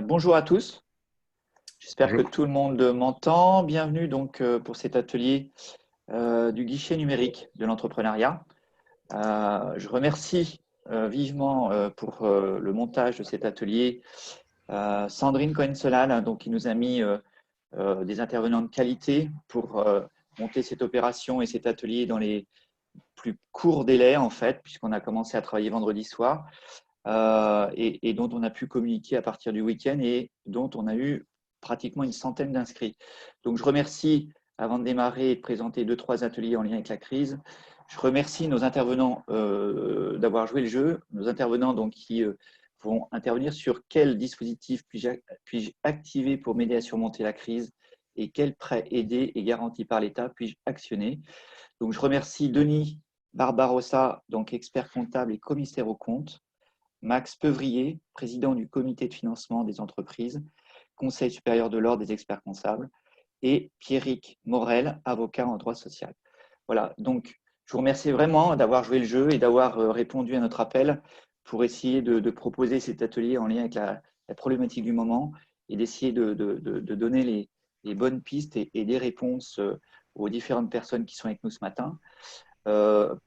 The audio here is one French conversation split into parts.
Bonjour à tous, j'espère que Bonjour. tout le monde m'entend. Bienvenue donc pour cet atelier du guichet numérique de l'entrepreneuriat. Je remercie vivement pour le montage de cet atelier Sandrine Cohen-Solal, donc, qui nous a mis des intervenants de qualité pour monter cette opération et cet atelier dans les plus courts délais en fait, puisqu'on a commencé à travailler vendredi soir. Et dont on a pu communiquer à partir du week-end et dont on a eu pratiquement une centaine d'inscrits. Donc, je remercie, avant de démarrer et de présenter 2-3 ateliers en lien avec la crise, je remercie nos intervenants d'avoir joué le jeu, nos intervenants donc, qui vont intervenir sur quel dispositif puis-je activer pour m'aider à surmonter la crise et quel prêt aidé et garanti par l'État puis-je actionner. Donc, je remercie Denis Barbarossa, donc expert comptable et commissaire aux comptes, Max Peuvrier, président du comité de financement des entreprises, Conseil supérieur de l'ordre des experts comptables, et Pierrick Morel, avocat en droit social. Voilà, donc je vous remercie vraiment d'avoir joué le jeu et d'avoir répondu à notre appel pour essayer de proposer cet atelier en lien avec la problématique du moment et d'essayer de donner les bonnes pistes et des réponses aux différentes personnes qui sont avec nous ce matin.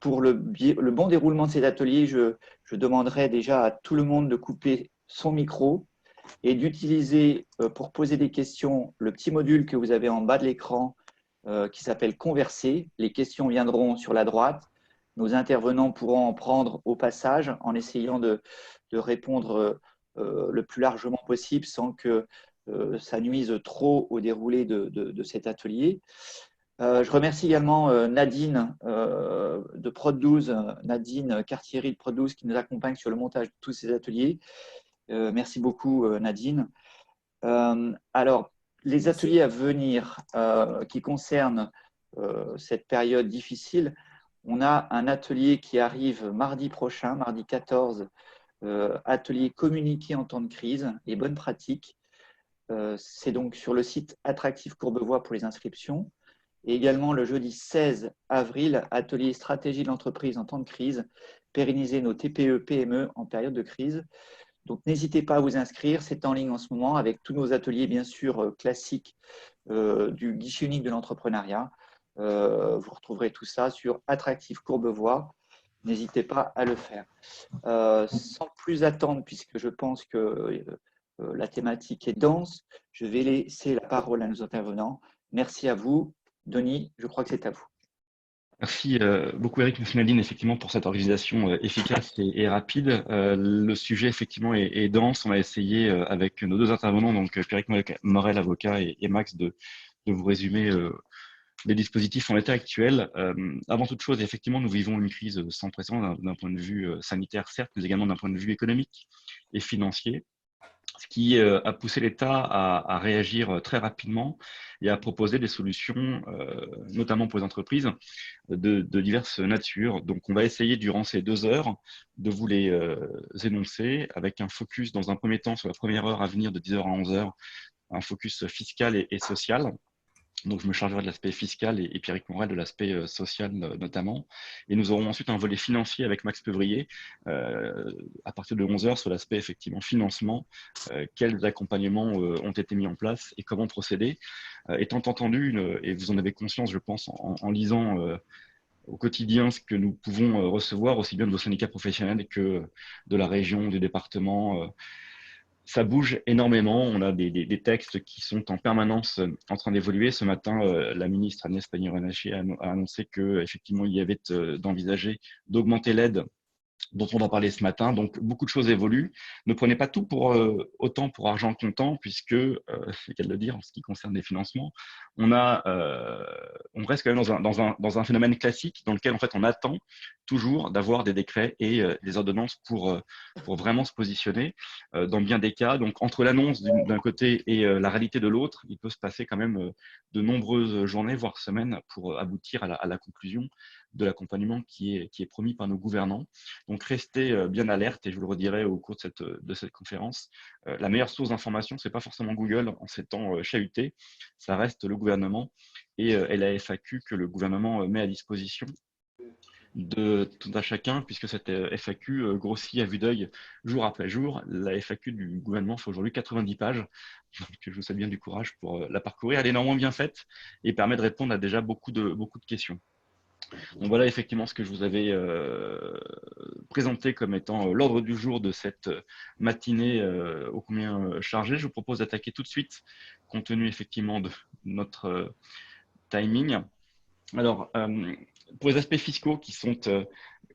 Pour le bon déroulement de ces ateliers, je demanderai déjà à tout le monde de couper son micro et d'utiliser pour poser des questions le petit module que vous avez en bas de l'écran qui s'appelle Converser. Les questions viendront sur la droite. Nos intervenants pourront en prendre au passage en essayant de répondre le plus largement possible sans que ça nuise trop au déroulé de cet atelier. Je remercie également Nadine de Prod12, Nadine Cartieri de Prod12 qui nous accompagne sur le montage de tous ces ateliers. Merci beaucoup Nadine. Alors, les ateliers à venir qui concernent cette période difficile, on a un atelier qui arrive mardi prochain, mardi 14, atelier communiquer en temps de crise et bonnes pratiques. C'est donc sur le site Attractif Courbevoie pour les inscriptions. Et également le jeudi 16 avril, atelier stratégie de l'entreprise en temps de crise, pérenniser nos TPE, PME en période de crise. Donc n'hésitez pas à vous inscrire, c'est en ligne en ce moment avec tous nos ateliers bien sûr classiques du guichet unique de l'entrepreneuriat. Vous retrouverez tout ça sur Attractif Courbevoie. N'hésitez pas à le faire. Sans plus attendre, puisque je pense que la thématique est dense, je vais laisser la parole à nos intervenants. Merci à vous. Denis, je crois que c'est à vous. Merci beaucoup Eric, merci Nadine, effectivement, pour cette organisation efficace et rapide. Le sujet, effectivement, est dense. On va essayer, avec nos deux intervenants, donc Pierrick Morel, avocat, et Max, de vous résumer les dispositifs en l'état actuel. Avant toute chose, effectivement, nous vivons une crise sans précédent d'un point de vue sanitaire, certes, mais également d'un point de vue économique et financier, ce qui a poussé l'État à réagir très rapidement et à proposer des solutions, notamment pour les entreprises, de diverses natures. Donc, on va essayer, durant ces 2 heures, de vous les énoncer, avec un focus, dans un premier temps, sur la première heure à venir, de 10h à 11h, un focus fiscal et social. Donc, je me chargerai de l'aspect fiscal et Pierrick Morel de l'aspect social notamment. Et nous aurons ensuite un volet financier avec Max Peuvrier à partir de 11h sur l'aspect effectivement financement, quels accompagnements ont été mis en place et comment procéder. Étant entendu, et vous en avez conscience, je pense, en lisant au quotidien ce que nous pouvons recevoir, aussi bien de vos syndicats professionnels que de la région, du département, ça bouge énormément. On a des textes qui sont en permanence en train d'évoluer. Ce matin, la ministre Agnès Pannier-Runacher a annoncé qu'effectivement, il y avait d'envisager d'augmenter l'aide dont on va parler ce matin. Donc, beaucoup de choses évoluent. Ne prenez pas tout pour autant pour argent comptant, puisque, c'est qu'à le dire, en ce qui concerne les financements, on reste quand même dans un phénomène classique dans lequel, en fait, on attend toujours d'avoir des décrets et des ordonnances pour vraiment se positionner dans bien des cas. Donc, entre l'annonce d'un côté et la réalité de l'autre, il peut se passer quand même de nombreuses journées, voire semaines, pour aboutir à la conclusion de l'accompagnement qui est promis par nos gouvernants. Donc, restez bien alerte, et je vous le redirai au cours de cette conférence. La meilleure source d'information, ce n'est pas forcément Google en ces temps chahutés, ça reste le gouvernement et la FAQ que le gouvernement met à disposition de tout un chacun, puisque cette FAQ grossit à vue d'œil jour après jour. La FAQ du gouvernement fait aujourd'hui 90 pages, donc je vous souhaite bien du courage pour la parcourir. Elle est énormément bien faite et permet de répondre à déjà beaucoup de questions. Donc voilà effectivement ce que je vous avais présenté comme étant l'ordre du jour de cette matinée ô combien chargée. Je vous propose d'attaquer tout de suite, compte tenu effectivement de notre timing. Alors, pour les aspects fiscaux qui sont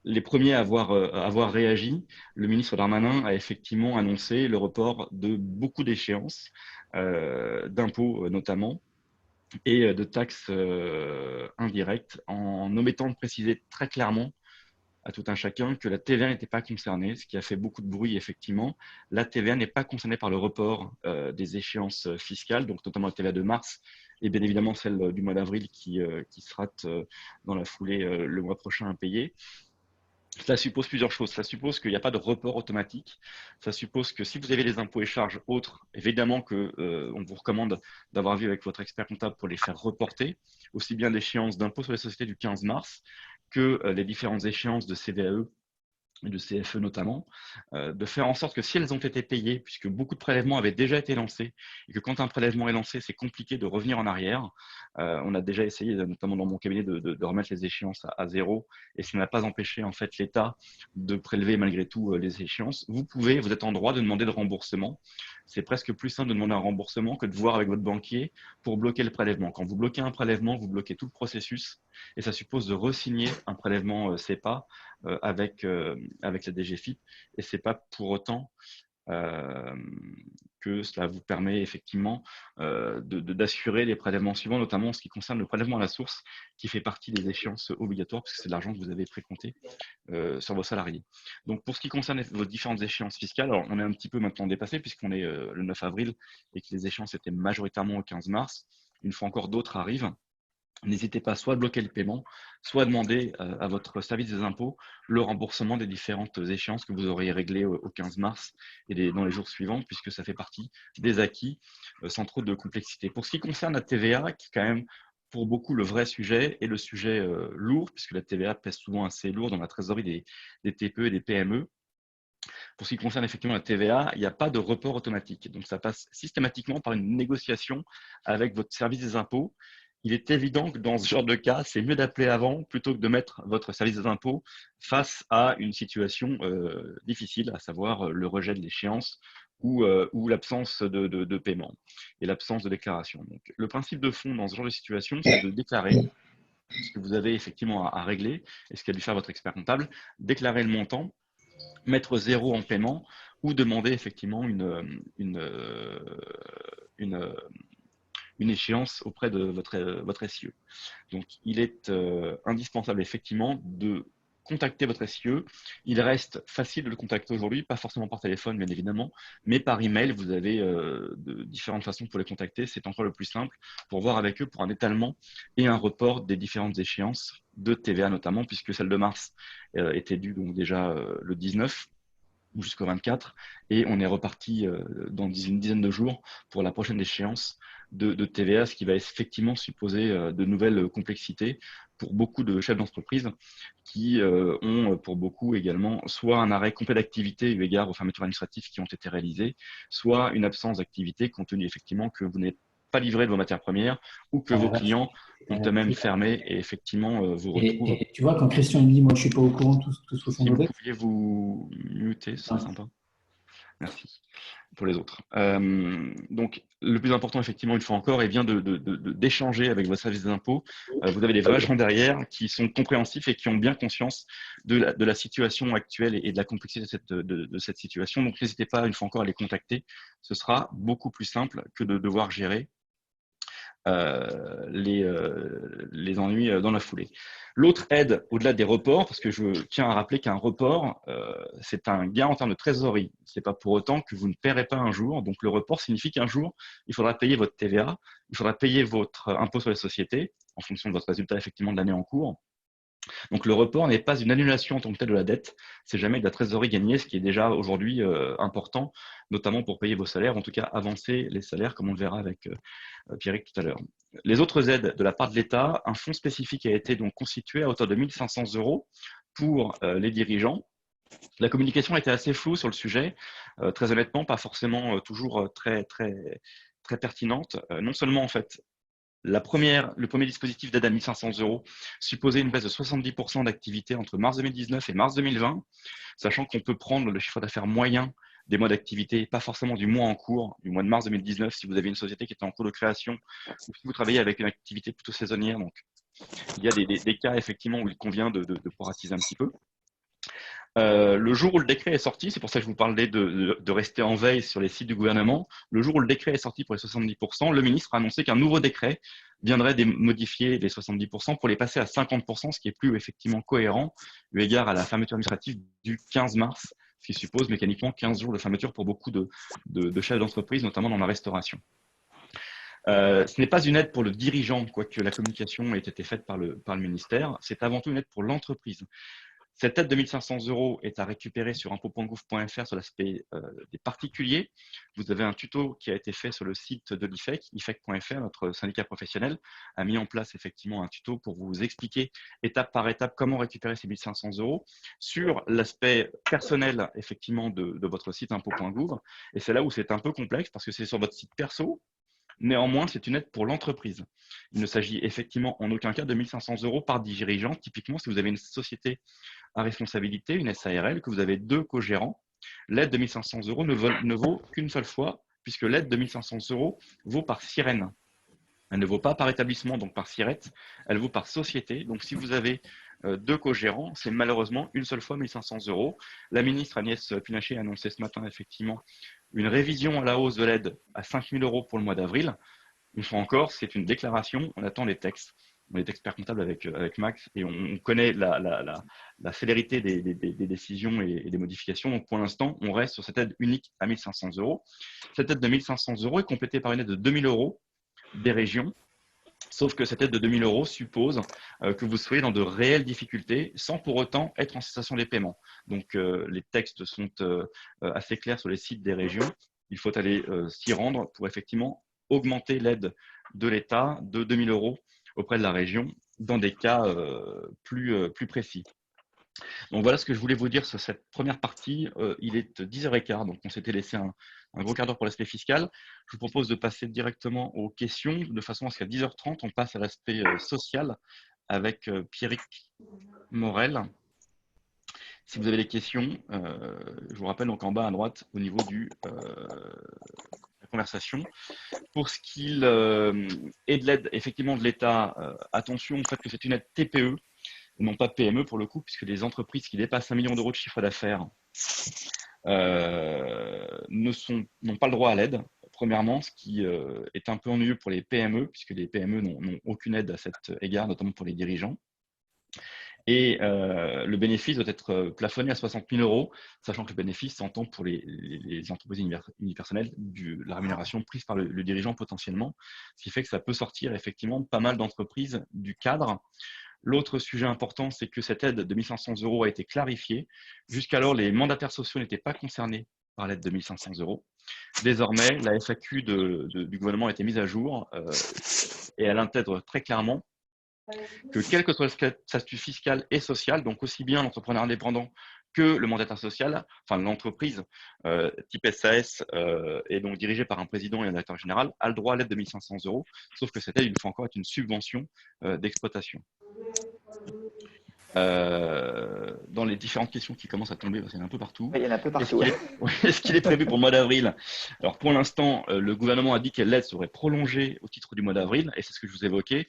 les premiers à avoir réagi, le ministre Darmanin a effectivement annoncé le report de beaucoup d'échéances, d'impôts notamment, et de taxes indirectes, en omettant de préciser très clairement à tout un chacun que la TVA n'était pas concernée, ce qui a fait beaucoup de bruit effectivement. La TVA n'est pas concernée par le report des échéances fiscales, donc notamment la TVA de mars et bien évidemment celle du mois d'avril qui sera dans la foulée le mois prochain à payer. Cela suppose plusieurs choses. Ça suppose qu'il n'y a pas de report automatique. Ça suppose que si vous avez des impôts et charges autres, évidemment qu'on vous recommande d'avoir vu avec votre expert comptable pour les faire reporter, aussi bien l'échéance d'impôt sur les sociétés du 15 mars que les différentes échéances de CVAE et de CFE notamment, de faire en sorte que si elles ont été payées, puisque beaucoup de prélèvements avaient déjà été lancés, et que quand un prélèvement est lancé, c'est compliqué de revenir en arrière. On a déjà essayé, notamment dans mon cabinet, de remettre les échéances à zéro, et ça n'a pas empêché en fait l'État de prélever malgré tout les échéances. Vous êtes en droit de demander de remboursement. C'est presque plus simple de demander un remboursement que de voir avec votre banquier pour bloquer le prélèvement. Quand vous bloquez un prélèvement, vous bloquez tout le processus, et ça suppose de re-signer un prélèvement CEPA avec la DGFiP, et ce n'est pas pour autant que cela vous permet effectivement d'assurer les prélèvements suivants, notamment en ce qui concerne le prélèvement à la source, qui fait partie des échéances obligatoires, puisque c'est de l'argent que vous avez précompté sur vos salariés. Donc pour ce qui concerne vos différentes échéances fiscales, alors on est un petit peu maintenant dépassé, puisqu'on est le 9 avril et que les échéances étaient majoritairement au 15 mars. Une fois encore, d'autres arrivent. N'hésitez pas soit à bloquer le paiement, soit à demander à votre service des impôts le remboursement des différentes échéances que vous auriez réglées au 15 mars et dans les jours suivants, puisque ça fait partie des acquis sans trop de complexité. Pour ce qui concerne la TVA, qui est quand même pour beaucoup le vrai sujet et le sujet lourd, puisque la TVA pèse souvent assez lourd dans la trésorerie des TPE et des PME. Pour ce qui concerne effectivement la TVA, il n'y a pas de report automatique. Donc ça passe systématiquement par une négociation avec votre service des impôts. Il est évident que dans ce genre de cas, c'est mieux d'appeler avant plutôt que de mettre votre service des impôts face à une situation difficile, à savoir le rejet de l'échéance ou l'absence de paiement et l'absence de déclaration. Donc, le principe de fond dans ce genre de situation, c'est de déclarer ce que vous avez effectivement à régler et ce qu'a dû faire votre expert comptable, déclarer le montant, mettre zéro en paiement ou demander effectivement une échéance auprès de votre SIE. Donc, il est indispensable effectivement de contacter votre SIE. Il reste facile de le contacter aujourd'hui, pas forcément par téléphone bien évidemment, mais par email. Vous avez de différentes façons pour les contacter. C'est encore le plus simple pour voir avec eux pour un étalement et un report des différentes échéances de TVA notamment, puisque celle de mars était due donc déjà le 19 jusqu'au 24, et on est reparti dans une dizaine de jours pour la prochaine échéance de TVA, ce qui va effectivement supposer de nouvelles complexités pour beaucoup de chefs d'entreprise qui ont pour beaucoup également soit un arrêt complet d'activité eu égard aux fermetures administratives qui ont été réalisées, soit une absence d'activité compte tenu effectivement que vous n'êtes pas livré de vos matières premières ou que vos clients ont eux-mêmes fermé et effectivement vous retrouvent. Et tu vois, quand Christian me dit, moi, je suis pas au courant de tout ce que font Si nos vous ex. pouviez vous muter, ce serait sympa. Merci pour les autres. Donc, le plus important, effectivement, une fois encore, est bien d'échanger avec vos services d'impôts. Vous avez des vrais gens derrière qui sont compréhensifs et qui ont bien conscience de la situation actuelle et de la complexité de cette situation. Donc, n'hésitez pas, une fois encore, à les contacter. Ce sera beaucoup plus simple que de devoir gérer les ennuis dans la foulée. L'autre aide au-delà des reports, parce que je tiens à rappeler qu'un report, c'est un gain en termes de trésorerie. Ce n'est pas pour autant que vous ne paierez pas un jour. Donc le report signifie qu'un jour, il faudra payer votre TVA, il faudra payer votre impôt sur les sociétés, en fonction de votre résultat effectivement de l'année en cours. Donc, le report n'est pas une annulation en tant que telle de la dette, c'est jamais de la trésorerie gagnée, ce qui est déjà aujourd'hui important, notamment pour payer vos salaires, en tout cas avancer les salaires, comme on le verra avec Pierrick tout à l'heure. Les autres aides de la part de l'État, un fonds spécifique a été donc constitué à hauteur de 1 500 € pour les dirigeants. La communication était assez floue sur le sujet, très honnêtement, pas forcément toujours très pertinente. Non seulement, en fait, le premier dispositif d'aide à 1 500 € supposait une baisse de 70% d'activité entre mars 2019 et mars 2020, sachant qu'on peut prendre le chiffre d'affaires moyen des mois d'activité, pas forcément du mois en cours, du mois de mars 2019, si vous avez une société qui était en cours de création, ou si vous travaillez avec une activité plutôt saisonnière. Donc, il y a des cas, effectivement, où il convient de proratiser un petit peu. Le jour où le décret est sorti, c'est pour ça que je vous parlais de rester en veille sur les sites du gouvernement, le jour où le décret est sorti pour les 70%, le ministre a annoncé qu'un nouveau décret viendrait modifier les 70% pour les passer à 50%, ce qui est plus effectivement cohérent, eu égard à la fermeture administrative du 15 mars, ce qui suppose mécaniquement 15 jours de fermeture pour beaucoup de chefs d'entreprise, notamment dans la restauration. Ce n'est pas une aide pour le dirigeant, quoique la communication ait été faite par le ministère, c'est avant tout une aide pour l'entreprise. Cette aide de 1 500 € est à récupérer sur impôts.gouv.fr sur l'aspect des particuliers. Vous avez un tuto qui a été fait sur le site de l'IFEC, ifec.fr, notre syndicat professionnel, a mis en place effectivement un tuto pour vous expliquer étape par étape comment récupérer ces 1 500 € sur l'aspect personnel effectivement de votre site impôts.gouv. Et c'est là où c'est un peu complexe parce que c'est sur votre site perso. Néanmoins, c'est une aide pour l'entreprise. Il ne s'agit effectivement en aucun cas de 1 500 € par dirigeant. Typiquement, si vous avez une société à responsabilité, une SARL, que vous avez 2 co-gérants, l'aide de 1 500 € ne vaut qu'une seule fois, puisque l'aide de 1 500 € vaut par sirène. Elle ne vaut pas par établissement, donc par SIRET, elle vaut par société. Donc si vous avez 2 co-gérants, c'est malheureusement une seule fois 1 500 €. La ministre Agnès Pinacher a annoncé ce matin effectivement une révision à la hausse de l'aide à 5 000 € pour le mois d'avril. Une fois encore, c'est une déclaration, on attend les textes. On est expert comptable avec Max et on connaît la célérité des décisions et des modifications. Donc pour l'instant, on reste sur cette aide unique à 1 500 €. Cette aide de 1 500 € est complétée par une aide de 2 000 € des régions. Sauf que cette aide de 2 000 € suppose que vous soyez dans de réelles difficultés sans pour autant être en cessation des paiements. Donc, les textes sont assez clairs sur les sites des régions. Il faut aller s'y rendre pour effectivement augmenter l'aide de l'État de 2 000 € auprès de la région dans des cas plus précis. Donc voilà ce que je voulais vous dire sur cette première partie. Il est 10h15, donc on s'était laissé un gros quart d'heure pour l'aspect fiscal. Je vous propose de passer directement aux questions, de façon à ce qu'à 10h30, on passe à l'aspect social avec Pierrick Morel. Si vous avez des questions, je vous rappelle donc en bas à droite au niveau de la conversation. Pour ce qui est de l'aide effectivement de l'État, attention au fait que c'est une aide TPE, non pas PME pour le coup, puisque les entreprises qui dépassent 1 million € de chiffre d'affaires n'ont pas le droit à l'aide, premièrement, ce qui est un peu ennuyeux pour les PME, puisque les PME n'ont aucune aide à cet égard, notamment pour les dirigeants. Et le bénéfice doit être plafonné à 60 000 €, sachant que le bénéfice s'entend pour les entreprises unipersonnelles de la rémunération prise par le dirigeant potentiellement, ce qui fait que ça peut sortir effectivement pas mal d'entreprises du cadre. L'autre sujet important, c'est que cette aide de 1 500 € a été clarifiée. Jusqu'alors, les mandataires sociaux n'étaient pas concernés par l'aide de 1 500 €. Désormais, la FAQ du gouvernement a été mise à jour et elle intègre très clairement que quel que soit le statut fiscal et social, donc aussi bien l'entrepreneur indépendant que le mandataire social, enfin l'entreprise type SAS est donc dirigée par un président et un directeur général, a le droit à l'aide de 1 500 €, sauf que cette aide, une fois encore, est une subvention d'exploitation. Dans les différentes questions qui commencent à tomber, parce qu'il y en a un peu partout. Il y en a un peu partout. Est-ce qu'il est prévu pour le mois d'avril? Alors pour l'instant, le gouvernement a dit que l'aide serait prolongée au titre du mois d'avril, et c'est ce que je vous évoquais.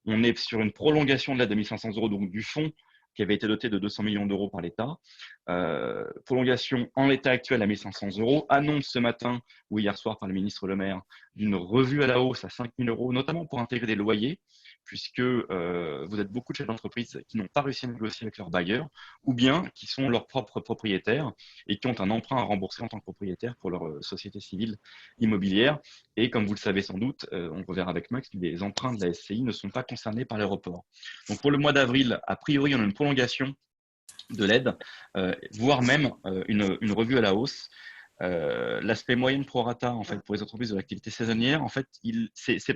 On est sur une prolongation de l'aide de 1 500 €, donc du fonds qui avait été doté de 200 millions € par l'État. Prolongation en l'état actuel à 1 500 €. Annonce ce matin ou hier soir par le ministre Le Maire d'une revue à la hausse à 5 000 €, notamment pour intégrer des loyers, puisque vous êtes beaucoup de chefs d'entreprise qui n'ont pas réussi à négocier avec leurs bailleurs, ou bien qui sont leurs propres propriétaires et qui ont un emprunt à rembourser en tant que propriétaire pour leur société civile immobilière. Et comme vous le savez sans doute, on reverra avec Max, les emprunts de la SCI ne sont pas concernés par les reports. Donc pour le mois d'avril, a priori, on a une prolongation de l'aide, voire même une revue à la hausse. L'aspect moyenne prorata en fait, pour les entreprises de l'activité saisonnière, en fait,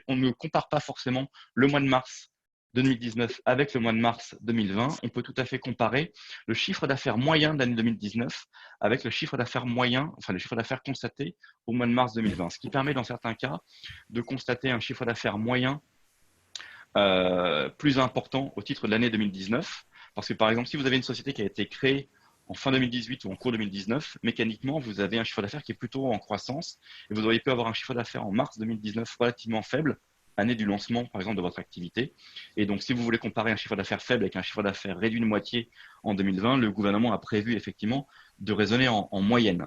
on ne compare pas forcément le mois de mars 2019 avec le mois de mars 2020. On peut tout à fait comparer le chiffre d'affaires moyen de l'année 2019 avec le chiffre d'affaires moyen, enfin le chiffre d'affaires constaté au mois de mars 2020, ce qui permet dans certains cas de constater un chiffre d'affaires moyen plus important au titre de l'année 2019. Parce que par exemple, si vous avez une société qui a été créée en fin 2018 ou en cours 2019, mécaniquement, vous avez un chiffre d'affaires qui est plutôt en croissance et vous auriez pu avoir un chiffre d'affaires en mars 2019 relativement faible, année du lancement, par exemple, de votre activité. Et donc, si vous voulez comparer un chiffre d'affaires faible avec un chiffre d'affaires réduit de moitié en 2020, le gouvernement a prévu effectivement de raisonner en moyenne.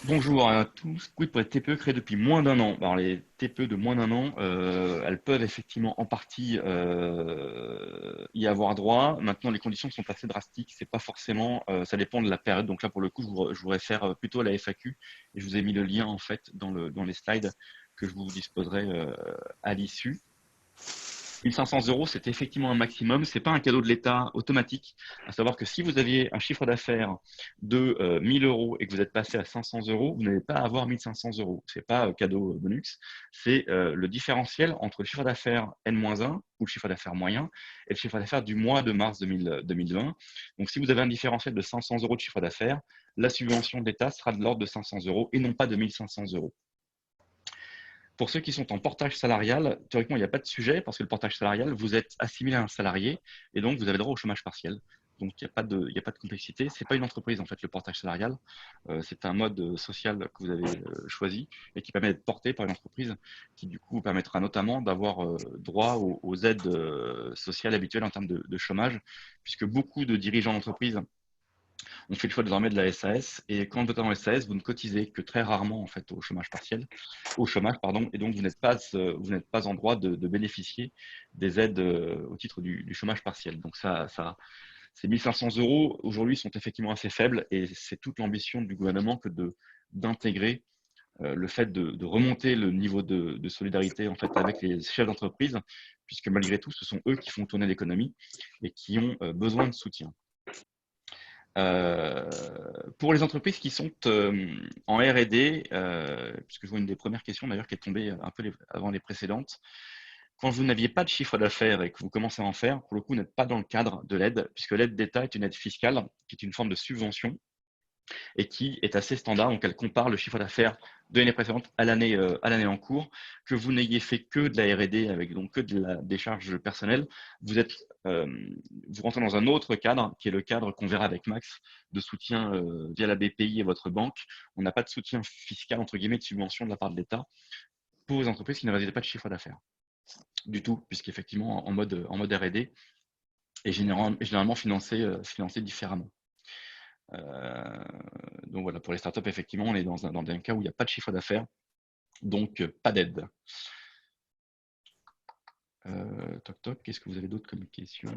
Bonjour à tous. Quid pour les TPE créées depuis moins d'un an? Alors, les TPE de moins d'un an, elles peuvent effectivement en partie y avoir droit. Maintenant, les conditions sont assez drastiques. C'est pas forcément, ça dépend de la période. Donc là, pour le coup, je vous réfère plutôt à la FAQ et je vous ai mis le lien en fait dans les slides que je vous disposerai à l'issue. 1 500 €, c'est effectivement un maximum. Ce n'est pas un cadeau de l'État automatique. À savoir que si vous aviez un chiffre d'affaires de 1 000 € et que vous êtes passé à 500 €, vous n'allez pas avoir 1 500 €. Ce n'est pas cadeau bonus. C'est le différentiel entre le chiffre d'affaires N-1 ou le chiffre d'affaires moyen et le chiffre d'affaires du mois de mars 2020. Donc, si vous avez un différentiel de 500 € de chiffre d'affaires, la subvention de l'État sera de l'ordre de 500 € et non pas de 1 500 €. Pour ceux qui sont en portage salarial, théoriquement, il n'y a pas de sujet parce que le portage salarial, vous êtes assimilé à un salarié et donc vous avez droit au chômage partiel. Donc, il n'y a pas de complexité. Ce n'est pas une entreprise, en fait, le portage salarial. C'est un mode social que vous avez choisi et qui permet d'être porté par une entreprise qui, du coup, vous permettra notamment d'avoir droit aux aides sociales habituelles en termes de chômage, puisque beaucoup de dirigeants d'entreprise on fait le choix désormais de la SAS et quand vous êtes en SAS, vous ne cotisez que très rarement en fait au chômage partiel, au chômage pardon, et donc vous n'êtes pas en droit de bénéficier des aides au titre du chômage partiel. Donc ces 1 500 € aujourd'hui sont effectivement assez faibles et c'est toute l'ambition du gouvernement que d'intégrer le fait de remonter le niveau de solidarité en fait avec les chefs d'entreprise, puisque malgré tout, ce sont eux qui font tourner l'économie et qui ont besoin de soutien. Pour les entreprises qui sont en R&D, puisque je vois une des premières questions d'ailleurs qui est tombée un peu avant les précédentes, quand vous n'aviez pas de chiffre d'affaires et que vous commencez à en faire, pour le coup, vous n'êtes pas dans le cadre de l'aide, puisque l'aide d'État est une aide fiscale, qui est une forme de subvention et qui est assez standard. Donc, elle compare le chiffre d'affaires de l'année précédente à l'année en cours. Que vous n'ayez fait que de la R&D avec donc que de la décharge personnelle, vous rentrez dans un autre cadre qui est le cadre qu'on verra avec Max de soutien via la BPI et votre banque. On n'a pas de soutien fiscal entre guillemets de subvention de la part de l'État pour les entreprises qui ne réalisent pas de chiffre d'affaires du tout, puisqu'effectivement en mode R&D est généralement financé différemment. Donc voilà, pour les startups, effectivement, on est dans un cas où il n'y a pas de chiffre d'affaires, donc pas d'aide. Toc toc, qu'est-ce que vous avez d'autre comme question?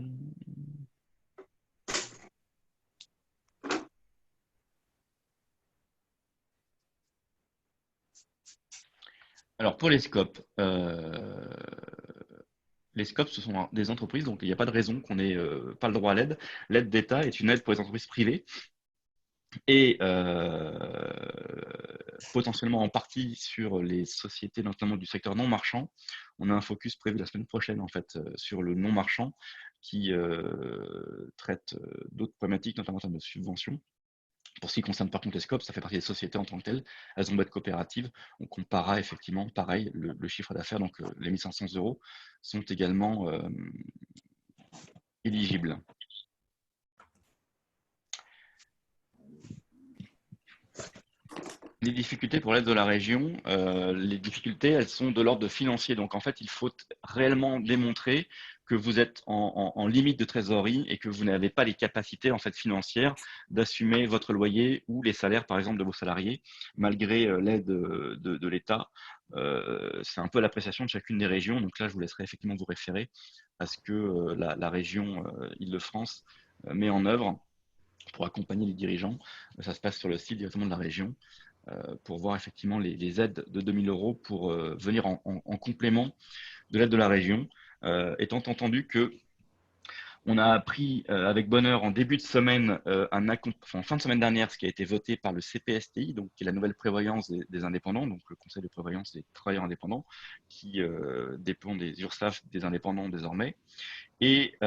Alors pour les scopes, ce sont des entreprises, donc il n'y a pas de raison qu'on n'ait pas le droit à l'aide. L'aide d'État est une aide pour les entreprises privées et potentiellement en partie sur les sociétés, notamment du secteur non marchand. On a un focus prévu la semaine prochaine en fait sur le non marchand qui traite d'autres problématiques, notamment en termes de subventions. Pour ce qui concerne par contre les scopes, ça fait partie des sociétés en tant que telles. Elles ont besoin de coopératives. On comparera effectivement, pareil, le chiffre d'affaires, donc les 1 500 € sont également éligibles. Les difficultés pour l'aide de la région, les difficultés, elles sont de l'ordre financier. Donc, en fait, il faut réellement démontrer que vous êtes en limite de trésorerie et que vous n'avez pas les capacités en fait, financières d'assumer votre loyer ou les salaires, par exemple, de vos salariés, malgré l'aide de l'État. C'est un peu l'appréciation de chacune des régions. Donc là, je vous laisserai effectivement vous référer à ce que la région Île-de-France met en œuvre pour accompagner les dirigeants. Ça se passe sur le site directement de la région pour voir effectivement les aides de 2 000 € pour venir en complément de l'aide de la région. Étant entendu que on a appris avec bonheur en début de semaine, en fin de semaine dernière, ce qui a été voté par le CPSTI, donc qui est la nouvelle prévoyance des indépendants, donc le Conseil de prévoyance des travailleurs indépendants, qui dépend des URSSAF des indépendants désormais, et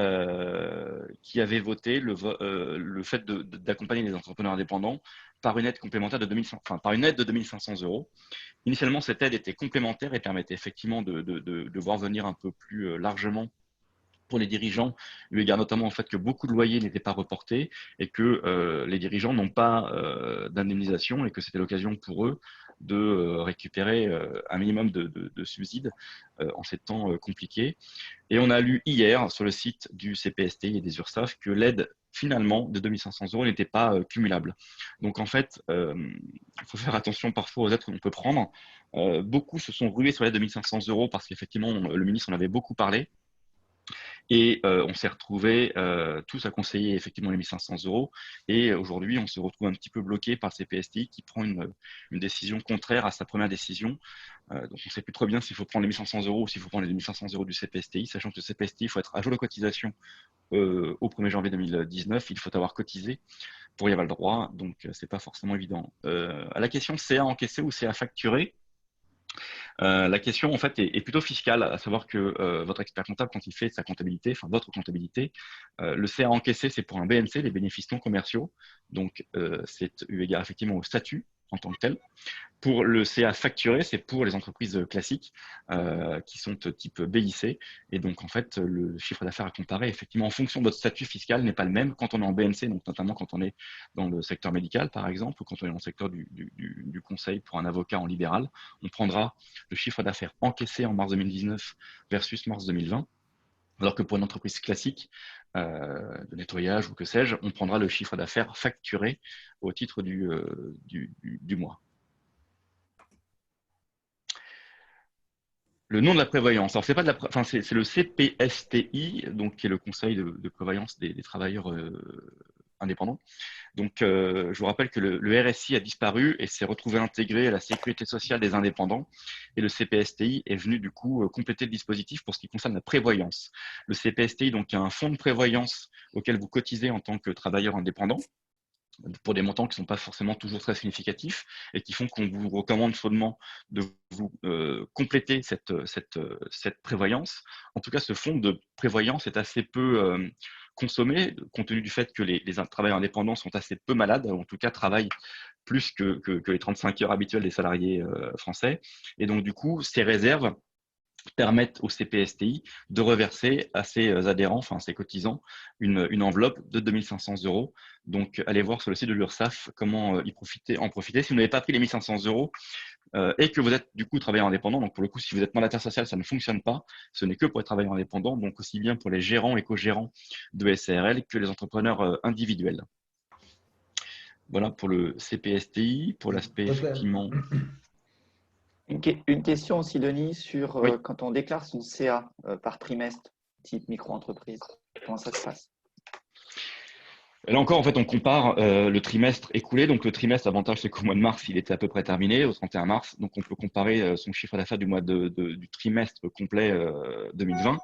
qui avait voté le fait d'accompagner les entrepreneurs indépendants par une aide complémentaire de 2500 €. Initialement, cette aide était complémentaire et permettait effectivement de voir venir un peu plus largement pour les dirigeants, eu égard notamment au fait que beaucoup de loyers n'étaient pas reportés et que les dirigeants n'ont pas d'indemnisation et que c'était l'occasion pour eux de récupérer un minimum de subsides en ces temps compliqués. Et on a lu hier sur le site du CPSTI et des URSSAF que l'aide finalement de 2 500 € n'était pas cumulable. Donc en fait, il faut faire attention parfois aux aides qu'on peut prendre. Beaucoup se sont rués sur l'aide de 1 500 € parce qu'effectivement, le ministre en avait beaucoup parlé. Et on s'est retrouvés tous à conseiller effectivement les 1 500 €. Et aujourd'hui, on se retrouve un petit peu bloqué par le CPSTI qui prend une décision contraire à sa première décision. Donc, on ne sait plus trop bien s'il faut prendre les 1 500 € ou s'il faut prendre les 1 500 € du CPSTI, sachant que le CPSTI, il faut être à jour de cotisation au 1er janvier 2019. Il faut avoir cotisé pour y avoir le droit. Donc, ce n'est pas forcément évident. À la question CA encaissé ou CA facturé, la question en fait est plutôt fiscale, à savoir que votre expert comptable, quand il fait sa comptabilité, enfin votre comptabilité, le CA encaissé, c'est pour un BNC, les bénéfices non commerciaux. Donc, c'est eu égard effectivement au statut en tant que tel. Pour le CA facturé, c'est pour les entreprises classiques qui sont type BIC. Et donc, en fait, le chiffre d'affaires à comparer, effectivement, en fonction de votre statut fiscal, n'est pas le même quand on est en BNC, donc notamment quand on est dans le secteur médical, par exemple, ou quand on est dans le secteur du conseil pour un avocat en libéral. On prendra le chiffre d'affaires encaissé en mars 2019 versus mars 2020. Alors que pour une entreprise classique de nettoyage ou que sais-je, on prendra le chiffre d'affaires facturé au titre du mois. Le nom de la prévoyance, alors c'est pas de la, c'est le CPSTI, donc qui est le Conseil de prévoyance des travailleurs indépendants. Donc, je vous rappelle que le RSI a disparu et s'est retrouvé intégré à la Sécurité sociale des indépendants. Et le CPSTI est venu du coup compléter le dispositif pour ce qui concerne la prévoyance. Le CPSTI, donc, est un fonds de prévoyance auquel vous cotisez en tant que travailleur indépendant, pour des montants qui ne sont pas forcément toujours très significatifs et qui font qu'on vous recommande chaudement de vous compléter cette prévoyance. En tout cas, ce fonds de prévoyance est assez peu consommé, compte tenu du fait que les travailleurs indépendants sont assez peu malades, ou en tout cas travaillent plus que les 35 heures habituelles des salariés français. Et donc, du coup, ces réserves permettent au CPSTI de reverser à ses adhérents, enfin à ses cotisants, une enveloppe de 2 500 €. Donc, allez voir sur le site de l'URSSAF comment en profiter. Si vous n'avez pas pris les 1 500 € et que vous êtes du coup travailleur indépendant, donc pour le coup, si vous êtes mandataire social, ça ne fonctionne pas. Ce n'est que pour les travailleurs indépendants, donc aussi bien pour les gérants et co-gérants de SARL que les entrepreneurs individuels. Voilà pour le CPSTI, pour l'aspect effectivement. Une question aussi, Denis, sur Oui. quand on déclare son CA par trimestre, type micro-entreprise, comment ça se passe? Là encore, en fait, on compare le trimestre écoulé. Donc, le trimestre, l'avantage, c'est qu'au mois de mars, il était à peu près terminé, au 31 mars. Donc, on peut comparer son chiffre d'affaires du trimestre complet 2020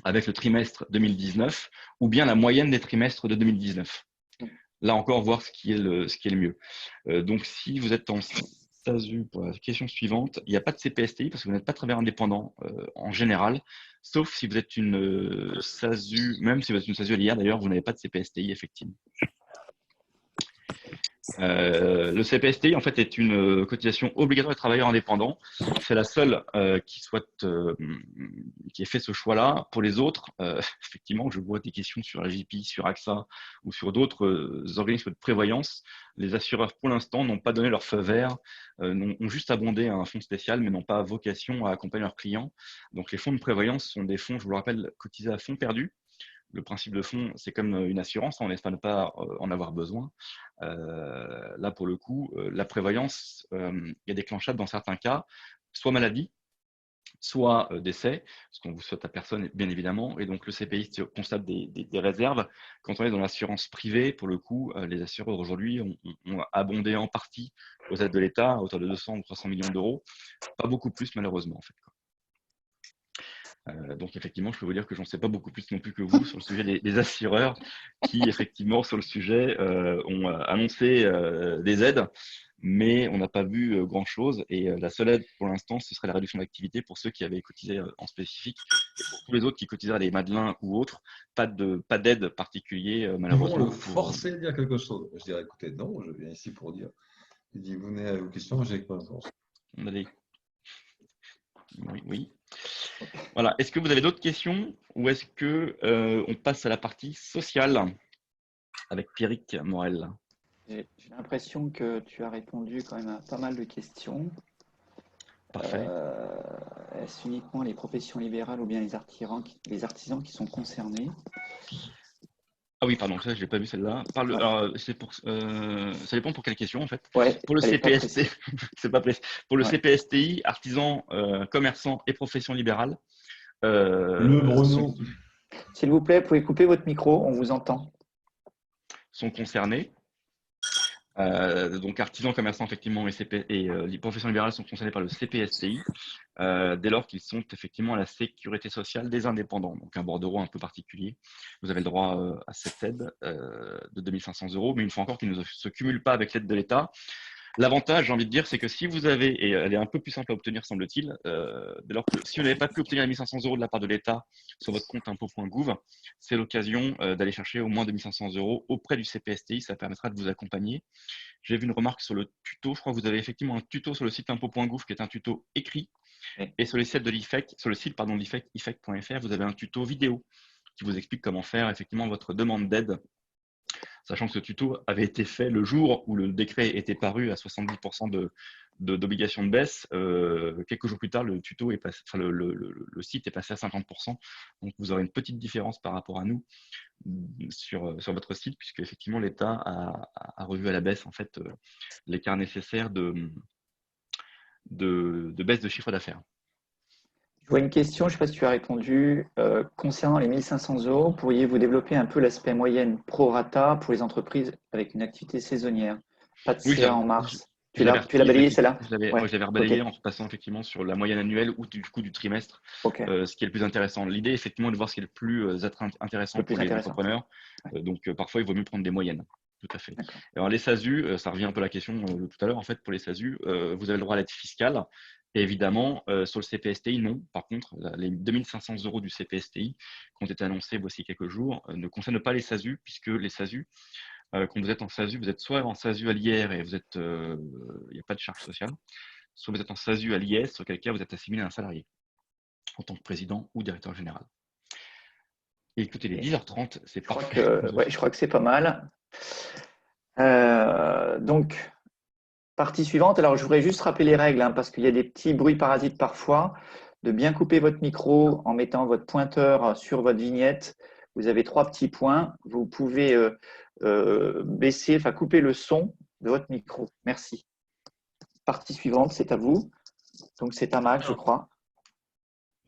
avec le trimestre 2019 ou bien la moyenne des trimestres de 2019. Là encore, voir ce qui est le mieux. Donc, si vous êtes en SASU, pour la question suivante, il n'y a pas de CPSTI parce que vous n'êtes pas travailleur indépendant en général, sauf si vous êtes une SASU, même si vous êtes une SASU LIR d'ailleurs, vous n'avez pas de CPSTI effectivement. Le CPSTI, en fait, est une cotisation obligatoire des travailleurs indépendants. C'est la seule qui ait fait ce choix-là. Pour les autres, effectivement, je vois des questions sur la JPI, sur AXA ou sur d'autres organismes de prévoyance. Les assureurs, pour l'instant, n'ont pas donné leur feu vert, ont juste abondé un fonds spécial, mais n'ont pas vocation à accompagner leurs clients. Donc, les fonds de prévoyance sont des fonds, je vous le rappelle, cotisés à fonds perdus. Le principe de fonds, c'est comme une assurance, on n'espère ne pas en avoir besoin. Là, pour le coup, la prévoyance est déclenchable dans certains cas, soit maladie, soit décès, ce qu'on vous souhaite à personne, bien évidemment. Et donc, le CPI constate des réserves. Quand on est dans l'assurance privée, pour le coup, les assureurs aujourd'hui ont abondé en partie aux aides de l'État à hauteur de 200 ou 300 millions d'euros. Pas beaucoup plus, malheureusement, en fait. Donc effectivement, je peux vous dire que j'en sais pas beaucoup plus non plus que vous sur le sujet des assureurs qui effectivement sur le sujet ont annoncé des aides, mais on n'a pas vu grand-chose. Et la seule aide pour l'instant, ce serait la réduction d'activité pour ceux qui avaient cotisé en spécifique. Et pour tous les autres qui cotiseraient à des Madelins ou autres, pas d'aide particulière malheureusement. Ils vont le forcer à dire quelque chose. Je dirais, écoutez, non, je viens ici pour dire. Il dit, vous venez à vos questions, j'ai pas réponse. On a des... Oui. Voilà. Est-ce que vous avez d'autres questions ou est-ce que on passe à la partie sociale avec Pierrick Morel? J'ai l'impression que tu as répondu quand même à pas mal de questions. Parfait. Est-ce uniquement les professions libérales ou bien les artisans qui sont concernés? Ah oui, pardon, ça je n'ai pas vu celle-là. Ouais. Ça dépend pour quelle question en fait. Ouais, pour le CPST, c'est pas précis. Pour le CPSTI, artisans, commerçants et professions libérales. Le Bruno. S'il vous plaît, vous pouvez couper votre micro, on vous entend. Sont concernés. Donc artisans, commerçants effectivement et les professions libérales sont concernés par le CPSTI dès lors qu'ils sont effectivement à la sécurité sociale des indépendants, donc un bordereau un peu particulier. Vous avez le droit à cette aide de 2 500 €, mais une fois encore qui ne se cumule pas avec l'aide de l'État. L'avantage, j'ai envie de dire, c'est que si vous avez, et elle est un peu plus simple à obtenir, semble-t-il, dès lors que si vous n'avez pas pu obtenir les 1 500 € de la part de l'État sur votre compte impôt.gouv, c'est l'occasion d'aller chercher au moins 2 500 € auprès du CPSTI. Ça permettra de vous accompagner. J'ai vu une remarque sur le tuto. Je crois que vous avez effectivement un tuto sur le site impôt.gouv qui est un tuto écrit. Et sur le site de l'IFEC, sur le site de l'IFEC, ifec.fr, vous avez un tuto vidéo qui vous explique comment faire effectivement votre demande d'aide. Sachant que ce tuto avait été fait le jour où le décret était paru à 70% d'obligation de baisse. Quelques jours plus tard, le tuto est passé, enfin, le site est passé à 50%. Donc, vous aurez une petite différence par rapport à nous sur votre site, puisque effectivement l'État a revu à la baisse en fait l'écart nécessaire de baisse de chiffre d'affaires. Je vois une question, je ne sais pas si tu as répondu. Concernant les 1 500 €, pourriez-vous développer un peu l'aspect moyenne pro-rata pour les entreprises avec une activité saisonnière? Pas de CA en mars. Tu l'as balayé celle-là? Je l'avais rebalayé en passant effectivement sur la moyenne annuelle ou du coup du trimestre, ce qui est le plus intéressant. L'idée, effectivement, est de voir ce qui est le plus intéressant pour les entrepreneurs. Donc, parfois, il vaut mieux prendre des moyennes. Tout à fait. Alors, les SASU, ça revient un peu à la question de tout à l'heure. En fait, pour les SASU, vous avez le droit à l'aide fiscale. Et évidemment, sur le CPSTI, non. Par contre, les 2 500 € du CPSTI qui ont été annoncés voici quelques jours ne concernent pas les SASU, puisque les SASU, quand vous êtes en SASU, vous êtes soit en SASU à l'IR et il n'y a pas de charge sociale, soit vous êtes en SASU à l'IS, auquel cas vous êtes assimilé à un salarié en tant que président ou directeur général. Et écoutez, les 10h30, c'est parfait. Je crois que c'est pas mal. Donc, partie suivante. Alors, je voudrais juste rappeler les règles, parce qu'il y a des petits bruits parasites parfois. De bien couper votre micro en mettant votre pointeur sur votre vignette. Vous avez 3 petits points. Vous pouvez couper le son de votre micro. Merci. Partie suivante, c'est à vous. Donc, c'est à Max, je crois.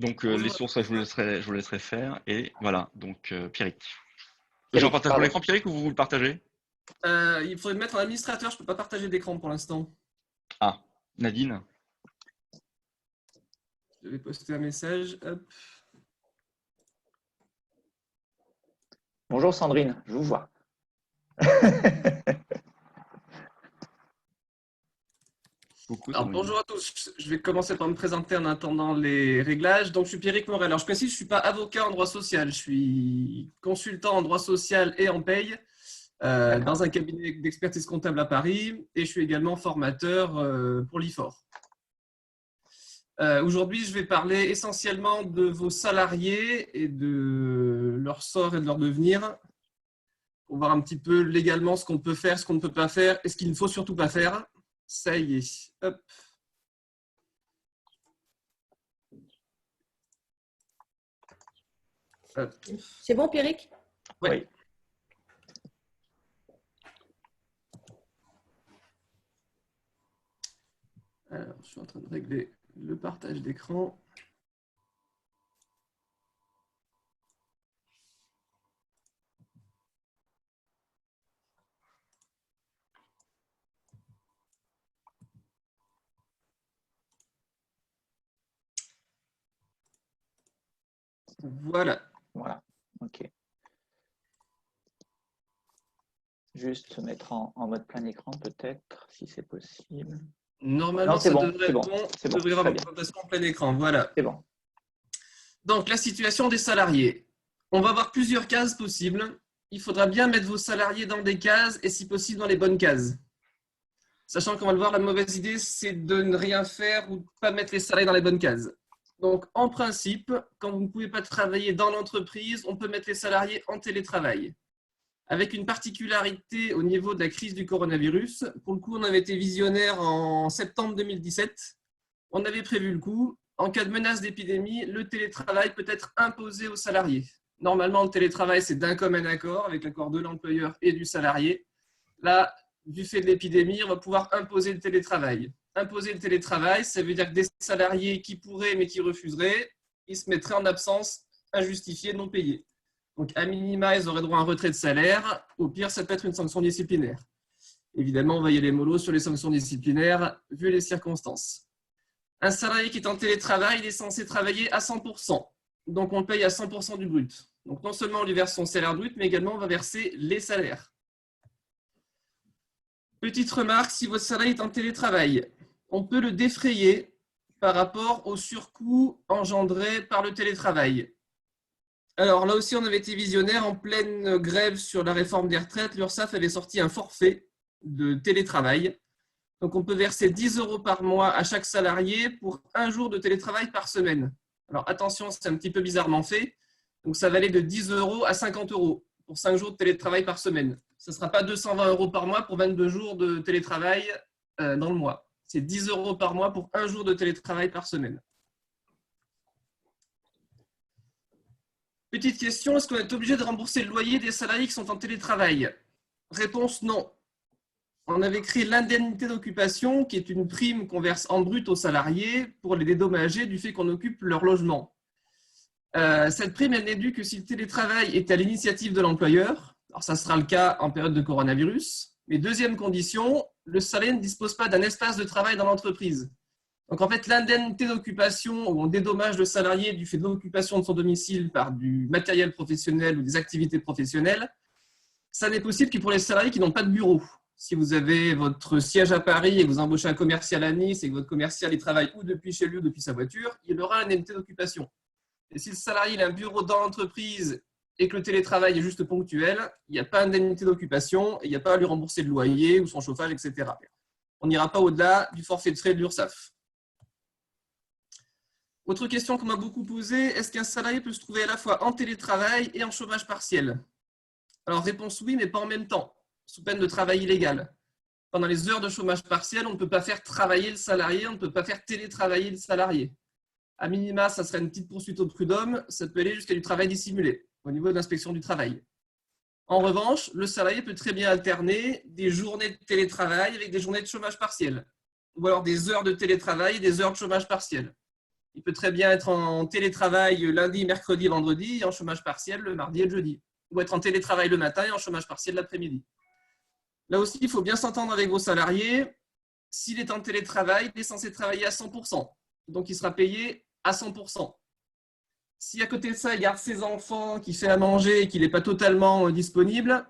Donc, les sources, je vous laisserai faire. Et voilà, donc Pierrick. J'en partage mon écran, Pierrick, ou vous le partagez? Il faudrait me mettre en administrateur, je ne peux pas partager d'écran pour l'instant. Ah, Nadine? Je vais poster un message. Hop. Bonjour Sandrine, je vous vois. Alors, bonjour à tous, je vais commencer par me présenter en attendant les réglages. Donc, je suis Pierrick Morel. Alors, je précise, je ne suis pas avocat en droit social, je suis consultant en droit social et en paye. dans un cabinet d'expertise comptable à Paris et je suis également formateur pour l'IFOR. Aujourd'hui, je vais parler essentiellement de vos salariés et de leur sort et de leur devenir pour voir un petit peu légalement ce qu'on peut faire, ce qu'on ne peut pas faire et ce qu'il ne faut surtout pas faire. Ça y est. Hop. C'est bon, Pierrick? Oui. Alors, je suis en train de régler le partage d'écran. Voilà. Voilà, ok. Juste se mettre en mode plein écran peut-être, si c'est possible. Normalement, Non, c'est ça bon, devrait c'est être bon, bon. c'est Vous bon, devriez avoir très une bien. présentation en plein écran. Voilà. C'est bon. Donc, la situation des salariés. On va avoir plusieurs cases possibles. Il faudra bien mettre vos salariés dans des cases et si possible dans les bonnes cases. Sachant qu'on va le voir, la mauvaise idée, c'est de ne rien faire ou de ne pas mettre les salariés dans les bonnes cases. Donc, en principe, quand vous ne pouvez pas travailler dans l'entreprise, on peut mettre les salariés en télétravail. Avec une particularité au niveau de la crise du coronavirus. Pour le coup, on avait été visionnaire en septembre 2017. On avait prévu le coup. En cas de menace d'épidémie, le télétravail peut être imposé aux salariés. Normalement, le télétravail, c'est d'un commun accord avec l'accord de l'employeur et du salarié. Là, du fait de l'épidémie, on va pouvoir imposer le télétravail. Imposer le télétravail, ça veut dire que des salariés qui pourraient mais qui refuseraient, ils se mettraient en absence injustifiée non payée. Donc, à minima, ils auraient droit à un retrait de salaire. Au pire, ça peut être une sanction disciplinaire. Évidemment, on va y aller mollo sur les sanctions disciplinaires, vu les circonstances. Un salarié qui est en télétravail, il est censé travailler à 100%. Donc, on le paye à 100% du brut. Donc, non seulement on lui verse son salaire brut, mais également on va verser les salaires. Petite remarque, si votre salarié est en télétravail, on peut le défrayer par rapport au surcoût engendré par le télétravail. Alors là aussi, on avait été visionnaire en pleine grève sur la réforme des retraites. L'URSSAF avait sorti un forfait de télétravail. Donc, on peut verser 10 € par mois à chaque salarié pour un jour de télétravail par semaine. Alors, attention, c'est un petit peu bizarrement fait. Donc, ça va aller de 10 € à 50 € pour 5 jours de télétravail par semaine. Ce ne sera pas 220 € par mois pour 22 jours de télétravail dans le mois. C'est 10 € par mois pour un jour de télétravail par semaine. Petite question, est-ce qu'on est obligé de rembourser le loyer des salariés qui sont en télétravail? Réponse non. On avait créé l'indemnité d'occupation, qui est une prime qu'on verse en brut aux salariés pour les dédommager du fait qu'on occupe leur logement. Cette prime, elle n'est due que si le télétravail est à l'initiative de l'employeur. Alors, ça sera le cas en période de coronavirus. Mais deuxième condition, le salarié ne dispose pas d'un espace de travail dans l'entreprise. Donc, en fait, l'indemnité d'occupation où on dédommage le salarié du fait de l'occupation de son domicile par du matériel professionnel ou des activités professionnelles, ça n'est possible que pour les salariés qui n'ont pas de bureau. Si vous avez votre siège à Paris et que vous embauchez un commercial à Nice et que votre commercial il travaille ou depuis chez lui ou depuis sa voiture, il aura l'indemnité d'occupation. Et si le salarié a un bureau dans l'entreprise et que le télétravail est juste ponctuel, il n'y a pas d'indemnité d'occupation et il n'y a pas à lui rembourser le loyer ou son chauffage, etc. On n'ira pas au-delà du forfait de frais de l'URSSAF. Autre question qu'on m'a beaucoup posée, est-ce qu'un salarié peut se trouver à la fois en télétravail et en chômage partiel? Alors, réponse oui, mais pas en même temps, sous peine de travail illégal. Pendant les heures de chômage partiel, on ne peut pas faire travailler le salarié, on ne peut pas faire télétravailler le salarié. À minima, ça serait une petite poursuite au prud'homme, ça peut aller jusqu'à du travail dissimulé au niveau de l'inspection du travail. En revanche, le salarié peut très bien alterner des journées de télétravail avec des journées de chômage partiel, ou alors des heures de télétravail et des heures de chômage partiel. Il peut très bien être en télétravail lundi, mercredi, vendredi, et en chômage partiel le mardi et le jeudi. Ou être en télétravail le matin et en chômage partiel l'après-midi. Là aussi, il faut bien s'entendre avec vos salariés. S'il est en télétravail, il est censé travailler à 100%. Donc, il sera payé à 100%. Si à côté de ça, il garde ses enfants, qu'il fait à manger et qu'il n'est pas totalement disponible,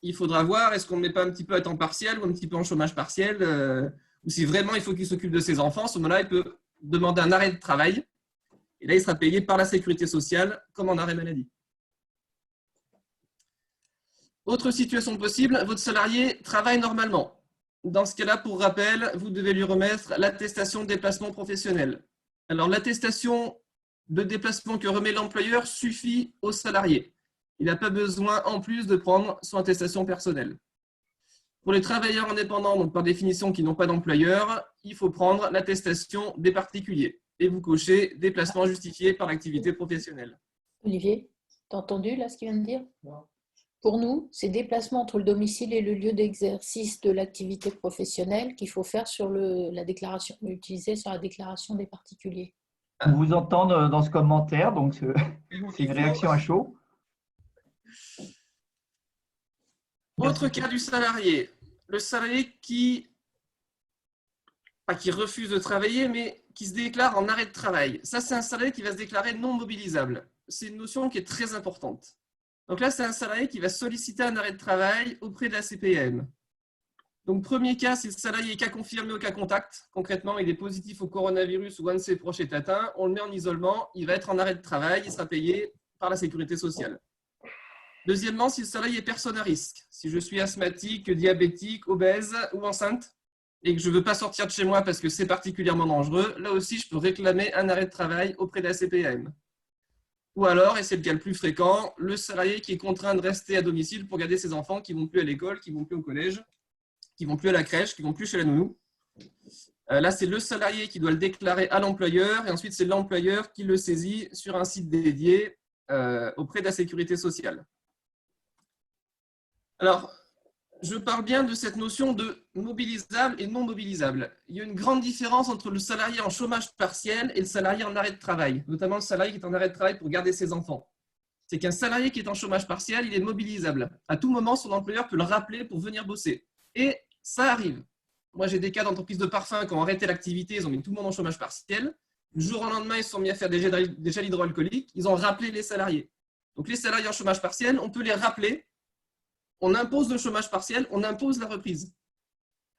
il faudra voir est-ce qu'on ne met pas un petit peu à temps partiel ou un petit peu en chômage partiel, ou si vraiment il faut qu'il s'occupe de ses enfants, à ce moment-là, il peut demander un arrêt de travail. Et là, il sera payé par la sécurité sociale comme en arrêt maladie. Autre situation possible, votre salarié travaille normalement. Dans ce cas-là, pour rappel, vous devez lui remettre l'attestation de déplacement professionnel. Alors, l'attestation de déplacement que remet l'employeur suffit au salarié. Il n'a pas besoin, en plus, de prendre son attestation personnelle. Pour les travailleurs indépendants, donc par définition qui n'ont pas d'employeur, il faut prendre l'attestation des particuliers. Et vous cochez déplacement justifié par l'activité professionnelle. Olivier, t'as entendu là ce qu'il vient de dire? Pour nous, c'est déplacement entre le domicile et le lieu d'exercice de l'activité professionnelle qu'il faut faire sur la déclaration, utiliser sur la déclaration des particuliers. On vous entend dans ce commentaire, donc c'est une réaction à chaud. Autre cas du salarié. Le salarié qui refuse de travailler, mais qui se déclare en arrêt de travail. Ça, c'est un salarié qui va se déclarer non mobilisable. C'est une notion qui est très importante. Donc là, c'est un salarié qui va solliciter un arrêt de travail auprès de la CPAM. Donc, premier cas, c'est le salarié cas confirmé au cas contact. Concrètement, il est positif au coronavirus ou un de ses proches est atteint. On le met en isolement, il va être en arrêt de travail, il sera payé par la sécurité sociale. Deuxièmement, si le salarié est personne à risque, si je suis asthmatique, diabétique, obèse ou enceinte et que je ne veux pas sortir de chez moi parce que c'est particulièrement dangereux, là aussi, je peux réclamer un arrêt de travail auprès de la CPAM. Ou alors, et c'est le cas le plus fréquent, le salarié qui est contraint de rester à domicile pour garder ses enfants qui ne vont plus à l'école, qui ne vont plus au collège, qui ne vont plus à la crèche, qui ne vont plus chez la nounou. Là, c'est le salarié qui doit le déclarer à l'employeur et ensuite, c'est l'employeur qui le saisit sur un site dédié auprès de la sécurité sociale. Alors, je parle bien de cette notion de mobilisable et non mobilisable. Il y a une grande différence entre le salarié en chômage partiel et le salarié en arrêt de travail, notamment le salarié qui est en arrêt de travail pour garder ses enfants. C'est qu'un salarié qui est en chômage partiel, il est mobilisable. À tout moment, son employeur peut le rappeler pour venir bosser. Et ça arrive. Moi, j'ai des cas d'entreprises de parfum qui ont arrêté l'activité, ils ont mis tout le monde en chômage partiel. Du jour au lendemain, ils se sont mis à faire des gels hydroalcooliques, ils ont rappelé les salariés. Donc, les salariés en chômage partiel, on peut les rappeler. On impose le chômage partiel, on impose la reprise.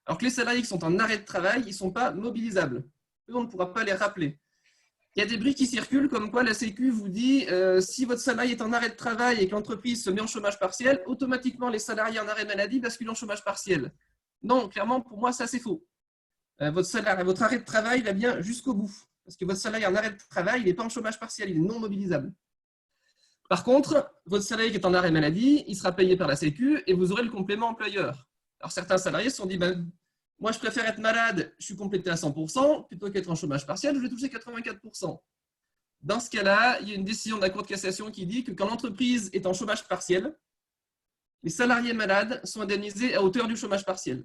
Alors que les salariés qui sont en arrêt de travail, ils ne sont pas mobilisables. Eux, on ne pourra pas les rappeler. Il y a des briques qui circulent comme quoi la Sécu vous dit si votre salarié est en arrêt de travail et que l'entreprise se met en chômage partiel, automatiquement les salariés en arrêt maladie basculent en chômage partiel. Non, clairement, pour moi, ça c'est faux. Votre arrêt de travail va bien jusqu'au bout. Parce que votre salarié en arrêt de travail, il n'est pas en chômage partiel, il est non mobilisable. Par contre, votre salarié qui est en arrêt maladie, il sera payé par la Sécu et vous aurez le complément employeur. Alors certains salariés se sont dit, moi je préfère être malade, je suis complété à 100%, plutôt qu'être en chômage partiel, je vais toucher 84%. Dans ce cas-là, il y a une décision de la Cour de cassation qui dit que quand l'entreprise est en chômage partiel, les salariés malades sont indemnisés à hauteur du chômage partiel.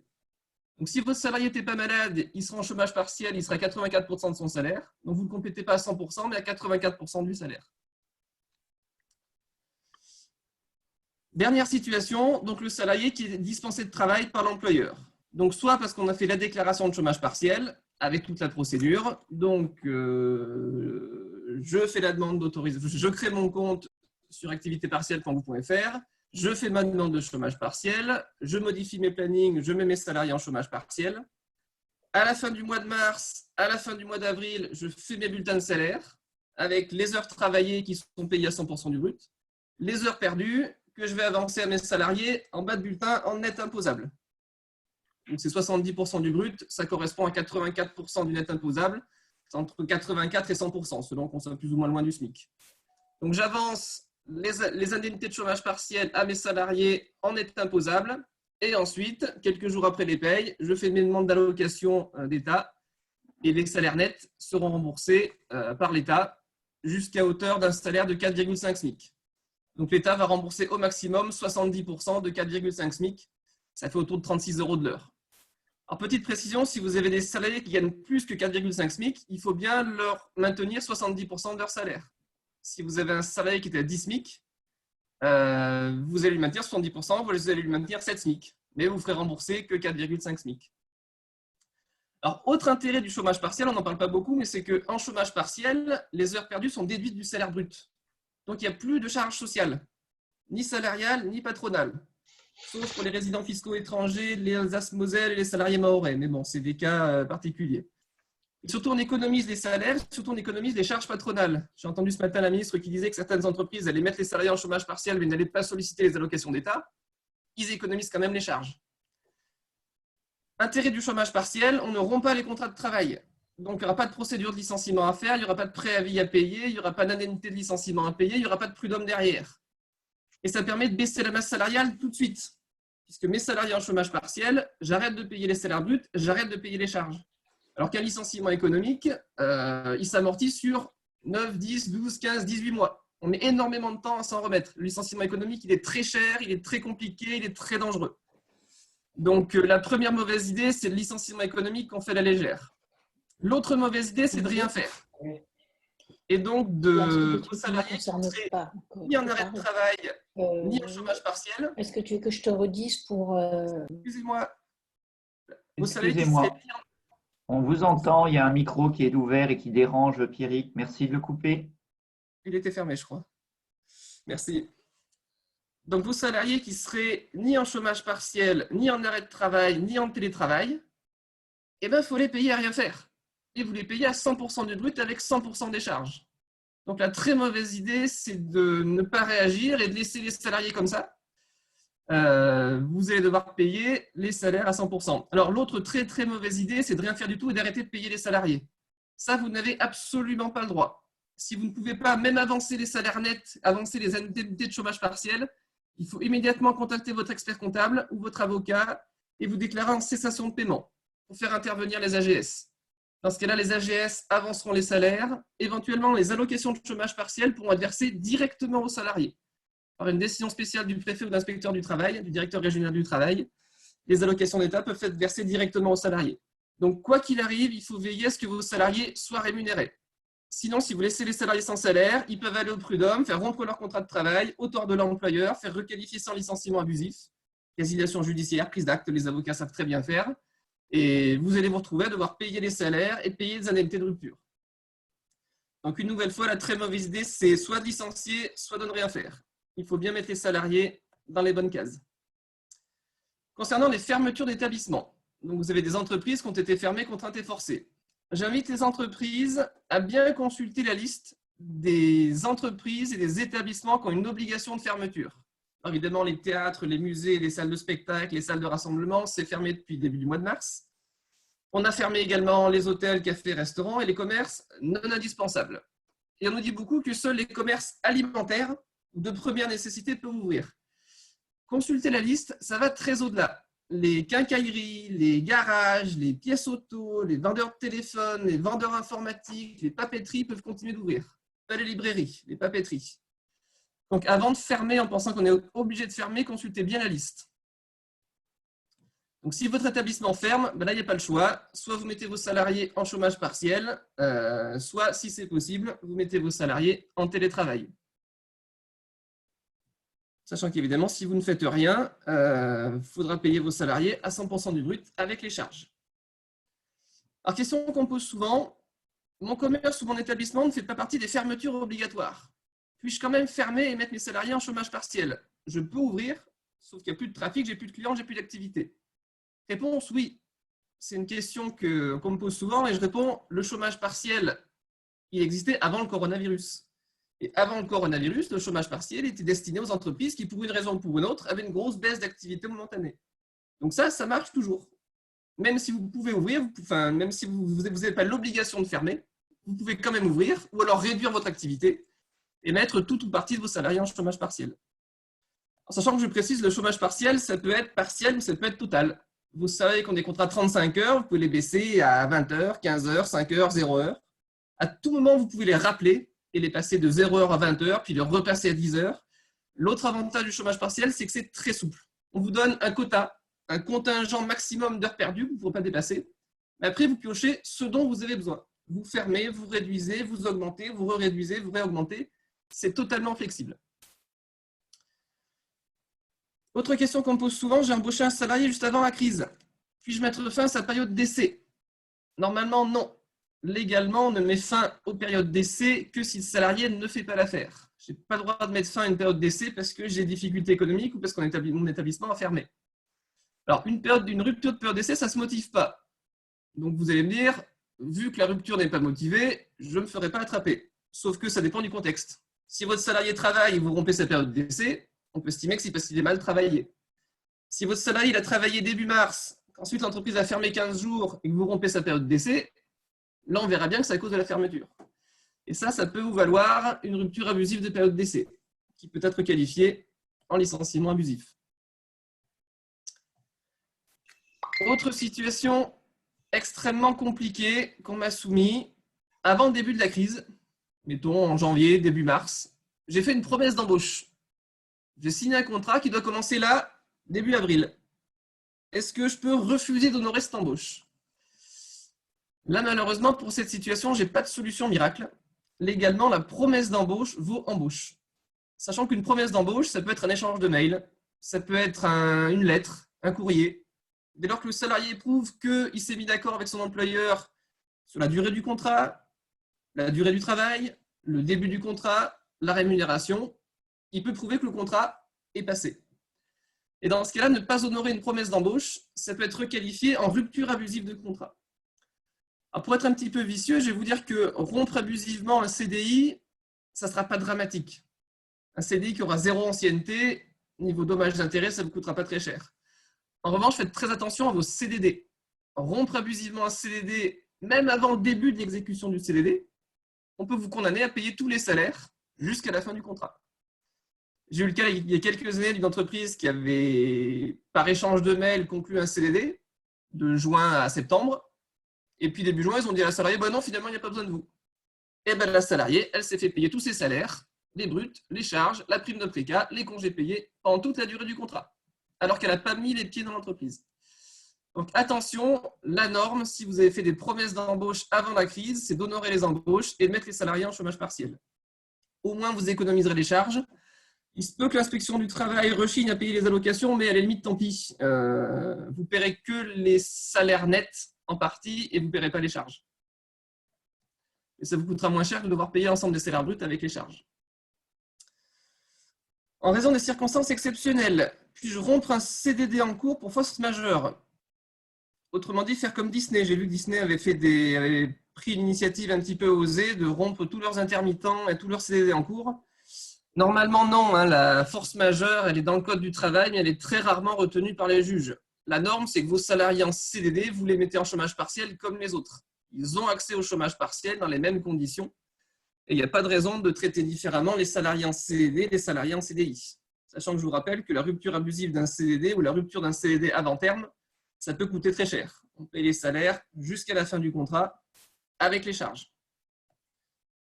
Donc si votre salarié n'était pas malade, il sera en chômage partiel, il sera à 84% de son salaire. Donc vous ne le complétez pas à 100%, mais à 84% du salaire. Dernière situation, donc le salarié qui est dispensé de travail par l'employeur. Donc soit parce qu'on a fait la déclaration de chômage partiel avec toute la procédure, donc je fais la demande d'autorisation, je crée mon compte sur activité partielle quand vous pouvez faire, je fais ma demande de chômage partiel, je modifie mes plannings, je mets mes salariés en chômage partiel. À la fin du mois de mars, à la fin du mois d'avril, je fais mes bulletins de salaire avec les heures travaillées qui sont payées à 100% du brut, les heures perdues que je vais avancer à mes salariés en bas de bulletin en net imposable. Donc c'est 70% du brut, ça correspond à 84% du net imposable, c'est entre 84 et 100%, selon qu'on soit plus ou moins loin du SMIC. Donc j'avance les indemnités de chômage partiel à mes salariés en net imposable, et ensuite, quelques jours après les payes, je fais mes demandes d'allocation d'État, et les salaires nets seront remboursés par l'État jusqu'à hauteur d'un salaire de 4,5 SMIC. Donc l'État va rembourser au maximum 70% de 4,5 SMIC. Ça fait autour de 36 € de l'heure. Alors petite précision, si vous avez des salariés qui gagnent plus que 4,5 SMIC, il faut bien leur maintenir 70% de leur salaire. Si vous avez un salarié qui était à 10 SMIC, vous allez lui maintenir 70%, vous allez lui maintenir 7 SMIC. Mais vous ne ferez rembourser que 4,5 SMIC. Alors, autre intérêt du chômage partiel, on n'en parle pas beaucoup, mais c'est qu'en chômage partiel, les heures perdues sont déduites du salaire brut. Donc, il n'y a plus de charges sociales, ni salariales, ni patronales. Sauf pour les résidents fiscaux étrangers, les Alsace-Moselle et les salariés mahorais. Mais bon, c'est des cas particuliers. Et surtout, on économise les salaires, surtout on économise les charges patronales. J'ai entendu ce matin la ministre qui disait que certaines entreprises allaient mettre les salariés en chômage partiel, mais n'allaient pas solliciter les allocations d'État. ils économisent quand même les charges. Intérêt du chômage partiel, on ne rompt pas les contrats de travail. Donc, il n'y aura pas de procédure de licenciement à faire, il n'y aura pas de préavis à payer, il n'y aura pas d'indemnité de licenciement à payer, il n'y aura pas de prud'homme derrière. Et ça permet de baisser la masse salariale tout de suite. Puisque mes salariés en chômage partiel, j'arrête de payer les salaires bruts, j'arrête de payer les charges. Alors qu'un licenciement économique, il s'amortit sur 9, 10, 12, 15, 18 mois. On met énormément de temps à s'en remettre. Le licenciement économique, il est très cher, il est très compliqué, il est très dangereux. Donc, la première mauvaise idée, c'est le licenciement économique qu'on fait à la légère. L'autre mauvaise idée, c'est de rien faire. Et donc, de vos salariés ni en arrêt de travail, ni en chômage partiel. Est-ce que tu veux que je te redise pour… Excusez-moi. Excusez-moi. On vous entend, il y a un micro qui est ouvert et qui dérange Pierrick. Merci de le couper. Il était fermé, je crois. Merci. Donc, vos salariés qui seraient ni en chômage partiel, ni en arrêt de travail, ni en télétravail, eh bien, il faut les payer à rien faire. Et vous les payez à 100% du brut avec 100% des charges. Donc, la très mauvaise idée, c'est de ne pas réagir et de laisser les salariés comme ça. Vous allez devoir payer les salaires à 100%. Alors, l'autre très, très mauvaise idée, c'est de rien faire du tout et d'arrêter de payer les salariés. Ça, vous n'avez absolument pas le droit. Si vous ne pouvez pas même avancer les salaires nets, avancer les indemnités de chômage partiel, il faut immédiatement contacter votre expert comptable ou votre avocat et vous déclarer en cessation de paiement pour faire intervenir les AGS. Dans ce cas-là, les AGS avanceront les salaires. Éventuellement, les allocations de chômage partiel pourront être versées directement aux salariés. Par une décision spéciale du préfet ou de l'inspecteur du travail, du directeur régional du travail, les allocations d'État peuvent être versées directement aux salariés. Donc, quoi qu'il arrive, il faut veiller à ce que vos salariés soient rémunérés. Sinon, si vous laissez les salariés sans salaire, ils peuvent aller au prud'homme, faire rompre leur contrat de travail au tort de l'employeur, faire requalifier sans licenciement abusif, résiliation judiciaire, prise d'acte, les avocats savent très bien faire. Et vous allez vous retrouver à devoir payer les salaires et payer des indemnités de rupture. Donc, une nouvelle fois, la très mauvaise idée, c'est soit de licencier, soit de ne rien faire. Il faut bien mettre les salariés dans les bonnes cases. Concernant les fermetures d'établissements, donc vous avez des entreprises qui ont été fermées, contraintes et forcées. J'invite les entreprises à bien consulter la liste des entreprises et des établissements qui ont une obligation de fermeture. Alors évidemment, les théâtres, les musées, les salles de spectacle, les salles de rassemblement, c'est fermé depuis le début du mois de mars. On a fermé également les hôtels, cafés, restaurants et les commerces non indispensables. Et on nous dit beaucoup que seuls les commerces alimentaires ou de première nécessité peuvent ouvrir. Consultez la liste, ça va très au-delà. Les quincailleries, les garages, les pièces auto, les vendeurs de téléphone, les vendeurs informatiques, les papeteries peuvent continuer d'ouvrir. Pas les librairies, les papeteries. Donc, avant de fermer, en pensant qu'on est obligé de fermer, consultez bien la liste. Donc, si votre établissement ferme, ben là, il n'y a pas le choix. Soit vous mettez vos salariés en chômage partiel, soit, si c'est possible, vous mettez vos salariés en télétravail. Sachant qu'évidemment, si vous ne faites rien, il faudra payer vos salariés à 100% du brut avec les charges. Alors, question qu'on pose souvent, mon commerce ou mon établissement ne fait pas partie des fermetures obligatoires. Puis-je quand même fermer et mettre mes salariés en chômage partiel? Je peux ouvrir, sauf qu'il n'y a plus de trafic, j'ai plus de clients, j'ai plus d'activité. Réponse, oui. C'est une question qu'on me pose souvent et je réponds, le chômage partiel, il existait avant le coronavirus. Et avant le coronavirus, le chômage partiel était destiné aux entreprises qui, pour une raison ou pour une autre, avaient une grosse baisse d'activité momentanée. Donc ça marche toujours. Même si vous pouvez ouvrir, même si vous n'avez pas l'obligation de fermer, vous pouvez quand même ouvrir ou alors réduire votre activité et mettre tout ou partie de vos salariés en chômage partiel. En sachant que je précise, le chômage partiel, ça peut être partiel ou ça peut être total. Vous savez qu'on a des contrats de 35 heures, vous pouvez les baisser à 20 heures, 15 heures, 5 heures, 0 heure. À tout moment, vous pouvez les rappeler et les passer de 0 heure à 20 heures, puis les repasser à 10 heures. L'autre avantage du chômage partiel, c'est que c'est très souple. On vous donne un quota, un contingent maximum d'heures perdues que vous ne pourrez pas dépasser. Mais après, vous piochez ce dont vous avez besoin. Vous fermez, vous réduisez, vous augmentez, vous réduisez, vous réaugmentez. C'est totalement flexible. Autre question qu'on me pose souvent, j'ai embauché un salarié juste avant la crise. Puis-je mettre fin à sa période d'essai? Normalement, non. Légalement, on ne met fin aux périodes d'essai que si le salarié ne fait pas l'affaire. Je n'ai pas le droit de mettre fin à une période d'essai parce que j'ai des difficultés économiques ou parce que mon établissement a fermé. Alors, une rupture de période d'essai, ça ne se motive pas. Donc, vous allez me dire, vu que la rupture n'est pas motivée, je ne me ferai pas attraper. Sauf que ça dépend du contexte. Si votre salarié travaille et vous rompez sa période d'essai, on peut estimer que c'est parce qu'il est mal travaillé. Si votre salarié il a travaillé début mars, ensuite l'entreprise a fermé 15 jours et que vous rompez sa période d'essai, là on verra bien que c'est à cause de la fermeture. Et ça peut vous valoir une rupture abusive de période d'essai, qui peut être qualifiée en licenciement abusif. Autre situation extrêmement compliquée qu'on m'a soumise avant le début de la crise, mettons en janvier, début mars, j'ai fait une promesse d'embauche. J'ai signé un contrat qui doit commencer là, début avril. Est-ce que je peux refuser d'honorer cette embauche? Là, malheureusement, pour cette situation, je n'ai pas de solution miracle. Légalement, la promesse d'embauche vaut embauche. Sachant qu'une promesse d'embauche, ça peut être un échange de mails, ça peut être une lettre, un courrier. Dès lors que le salarié prouve qu'il s'est mis d'accord avec son employeur sur la durée du contrat, la durée du travail, le début du contrat, la rémunération, il peut prouver que le contrat est passé. Et dans ce cas-là, ne pas honorer une promesse d'embauche, ça peut être qualifié en rupture abusive de contrat. Alors pour être un petit peu vicieux, je vais vous dire que rompre abusivement un CDI, ça ne sera pas dramatique. Un CDI qui aura 0 ancienneté, niveau dommages d'intérêt, ça ne vous coûtera pas très cher. En revanche, faites très attention à vos CDD. Rompre abusivement un CDD, même avant le début de l'exécution du CDD, on peut vous condamner à payer tous les salaires jusqu'à la fin du contrat. J'ai eu le cas il y a quelques années d'une entreprise qui avait, par échange de mails, conclu un CDD de juin à septembre. Et puis début juin, ils ont dit à la salariée, non, finalement, il n'y a pas besoin de vous. Et bien la salariée, elle s'est fait payer tous ses salaires, les bruts, les charges, la prime de préca, les congés payés pendant toute la durée du contrat, alors qu'elle n'a pas mis les pieds dans l'entreprise. Donc attention, la norme, si vous avez fait des promesses d'embauche avant la crise, c'est d'honorer les embauches et de mettre les salariés en chômage partiel. Au moins, vous économiserez les charges. Il se peut que l'inspection du travail rechigne à payer les allocations, mais à la limite, tant pis. Vous ne paierez que les salaires nets en partie et vous ne paierez pas les charges. Et ça vous coûtera moins cher que de devoir payer l'ensemble des salaires bruts avec les charges. En raison des circonstances exceptionnelles, puis-je rompre un CDD en cours pour force majeure? Autrement dit, faire comme Disney. J'ai vu que Disney avait pris une initiative un petit peu osée de rompre tous leurs intermittents et tous leurs CDD en cours. Normalement, non. La force majeure, elle est dans le code du travail, mais elle est très rarement retenue par les juges. La norme, c'est que vos salariés en CDD, vous les mettez en chômage partiel comme les autres. Ils ont accès au chômage partiel dans les mêmes conditions. Et il n'y a pas de raison de traiter différemment les salariés en CDD et les salariés en CDI. Sachant que je vous rappelle que la rupture abusive d'un CDD ou la rupture d'un CDD avant terme, ça peut coûter très cher. On paye les salaires jusqu'à la fin du contrat avec les charges.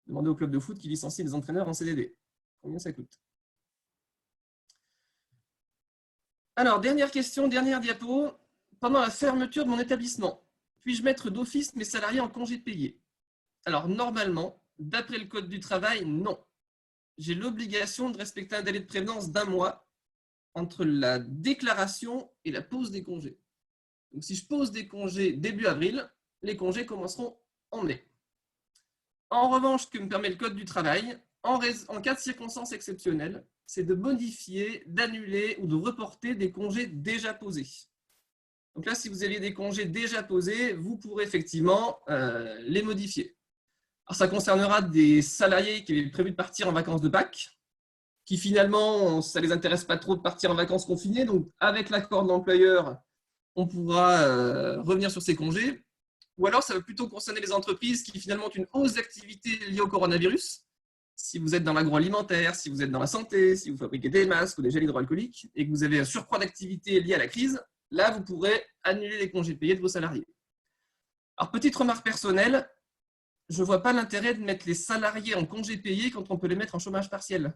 Demandez au club de foot qui licencie les entraîneurs en CDD. Combien ça coûte? Alors, dernière question, dernière diapo. Pendant la fermeture de mon établissement, puis-je mettre d'office mes salariés en congé payé? Alors, normalement, d'après le code du travail, non. J'ai l'obligation de respecter un délai de prévenance d'1 mois entre la déclaration et la pose des congés. Donc, si je pose des congés début avril, les congés commenceront en mai. En revanche, ce que me permet le code du travail, en cas de circonstances exceptionnelles, c'est de modifier, d'annuler ou de reporter des congés déjà posés. Donc là, si vous aviez des congés déjà posés, vous pourrez effectivement les modifier. Alors, ça concernera des salariés qui avaient prévu de partir en vacances de Pâques, qui finalement, ça ne les intéresse pas trop de partir en vacances confinées. Donc, avec l'accord de l'employeur, on pourra revenir sur ces congés. Ou alors, ça va plutôt concerner les entreprises qui finalement ont une hausse d'activité liée au coronavirus. Si vous êtes dans l'agroalimentaire, si vous êtes dans la santé, si vous fabriquez des masques ou des gels hydroalcooliques et que vous avez un surcroît d'activité lié à la crise, là, vous pourrez annuler les congés payés de vos salariés. Alors, petite remarque personnelle, je ne vois pas l'intérêt de mettre les salariés en congé payé quand on peut les mettre en chômage partiel.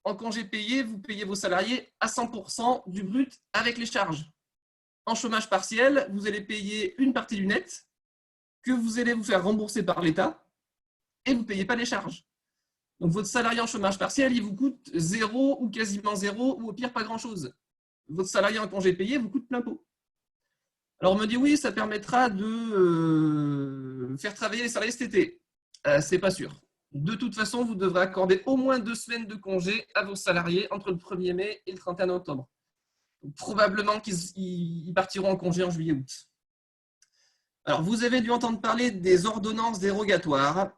En congé payé, vous payez vos salariés à 100% du brut avec les charges. En chômage partiel, vous allez payer une partie du net que vous allez vous faire rembourser par l'État et vous ne payez pas les charges. Donc, votre salarié en chômage partiel, il vous coûte 0 ou quasiment 0 ou au pire pas grand-chose. Votre salarié en congé payé vous coûte plein pot. Alors, on me dit oui, ça permettra de faire travailler les salariés cet été. C'est pas sûr. De toute façon, vous devrez accorder au moins 2 semaines de congé à vos salariés entre le 1er mai et le 31 octobre. Donc, probablement qu'ils partiront en congé en juillet-août. Alors, vous avez dû entendre parler des ordonnances dérogatoires.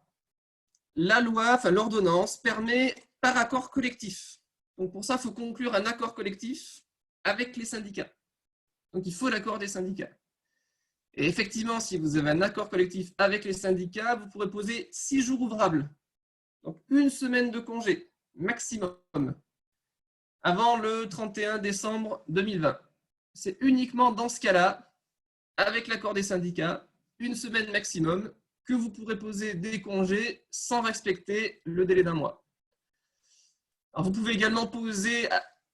La loi, l'ordonnance, permet par accord collectif. Donc, pour ça, il faut conclure un accord collectif avec les syndicats. Donc, il faut l'accord des syndicats. Et effectivement, si vous avez un accord collectif avec les syndicats, vous pourrez poser 6 jours ouvrables. Donc, 1 semaine de congé, maximum, avant le 31 décembre 2020. C'est uniquement dans ce cas-là, avec l'accord des syndicats, 1 semaine maximum, que vous pourrez poser des congés sans respecter le délai d'1 mois. Alors, vous pouvez également poser,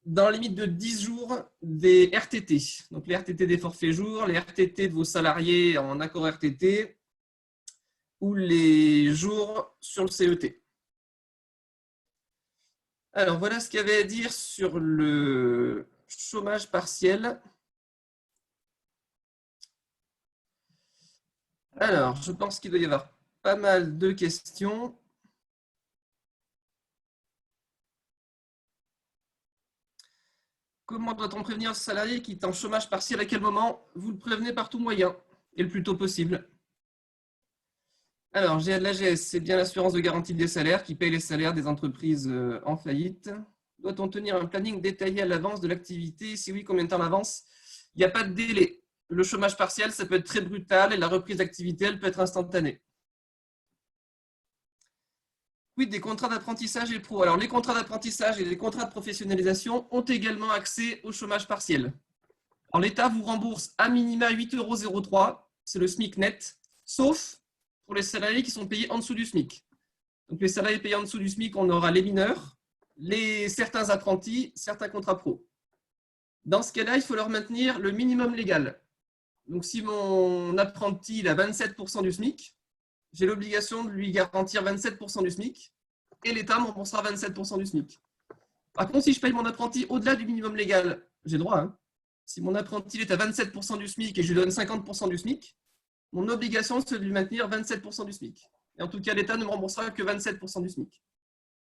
dans la limite de 10 jours, des RTT. Donc, les RTT des forfaits jours, les RTT de vos salariés en accord RTT ou les jours sur le CET. Alors, voilà ce qu'il y avait à dire sur le chômage partiel. Alors, je pense qu'il doit y avoir pas mal de questions. Comment doit-on prévenir le salarié qui est en chômage partiel? À quel moment? Vous le prévenez par tout moyen et le plus tôt possible. Alors, l'AGS, c'est bien l'assurance de garantie des salaires qui paye les salaires des entreprises en faillite. Doit-on tenir un planning détaillé à l'avance de l'activité? Si oui, combien de temps à l'avance? Il n'y a pas de délai. Le chômage partiel, ça peut être très brutal et la reprise d'activité, elle peut être instantanée. Oui, des contrats d'apprentissage et pro. Alors, les contrats d'apprentissage et les contrats de professionnalisation ont également accès au chômage partiel. Alors, l'État vous rembourse à minima 8,03 €, c'est le SMIC net, sauf pour les salariés qui sont payés en dessous du SMIC. Donc, les salariés payés en dessous du SMIC, on aura les mineurs, certains apprentis, certains contrats pro. Dans ce cas-là, il faut leur maintenir le minimum légal. Donc, si mon apprenti il a 27% du SMIC, j'ai l'obligation de lui garantir 27% du SMIC et l'État me remboursera 27% du SMIC. Par contre, si je paye mon apprenti au-delà du minimum légal, j'ai droit. Hein. Si mon apprenti est à 27% du SMIC et je lui donne 50% du SMIC, mon obligation, c'est de lui maintenir 27% du SMIC. Et en tout cas, l'État ne me remboursera que 27% du SMIC.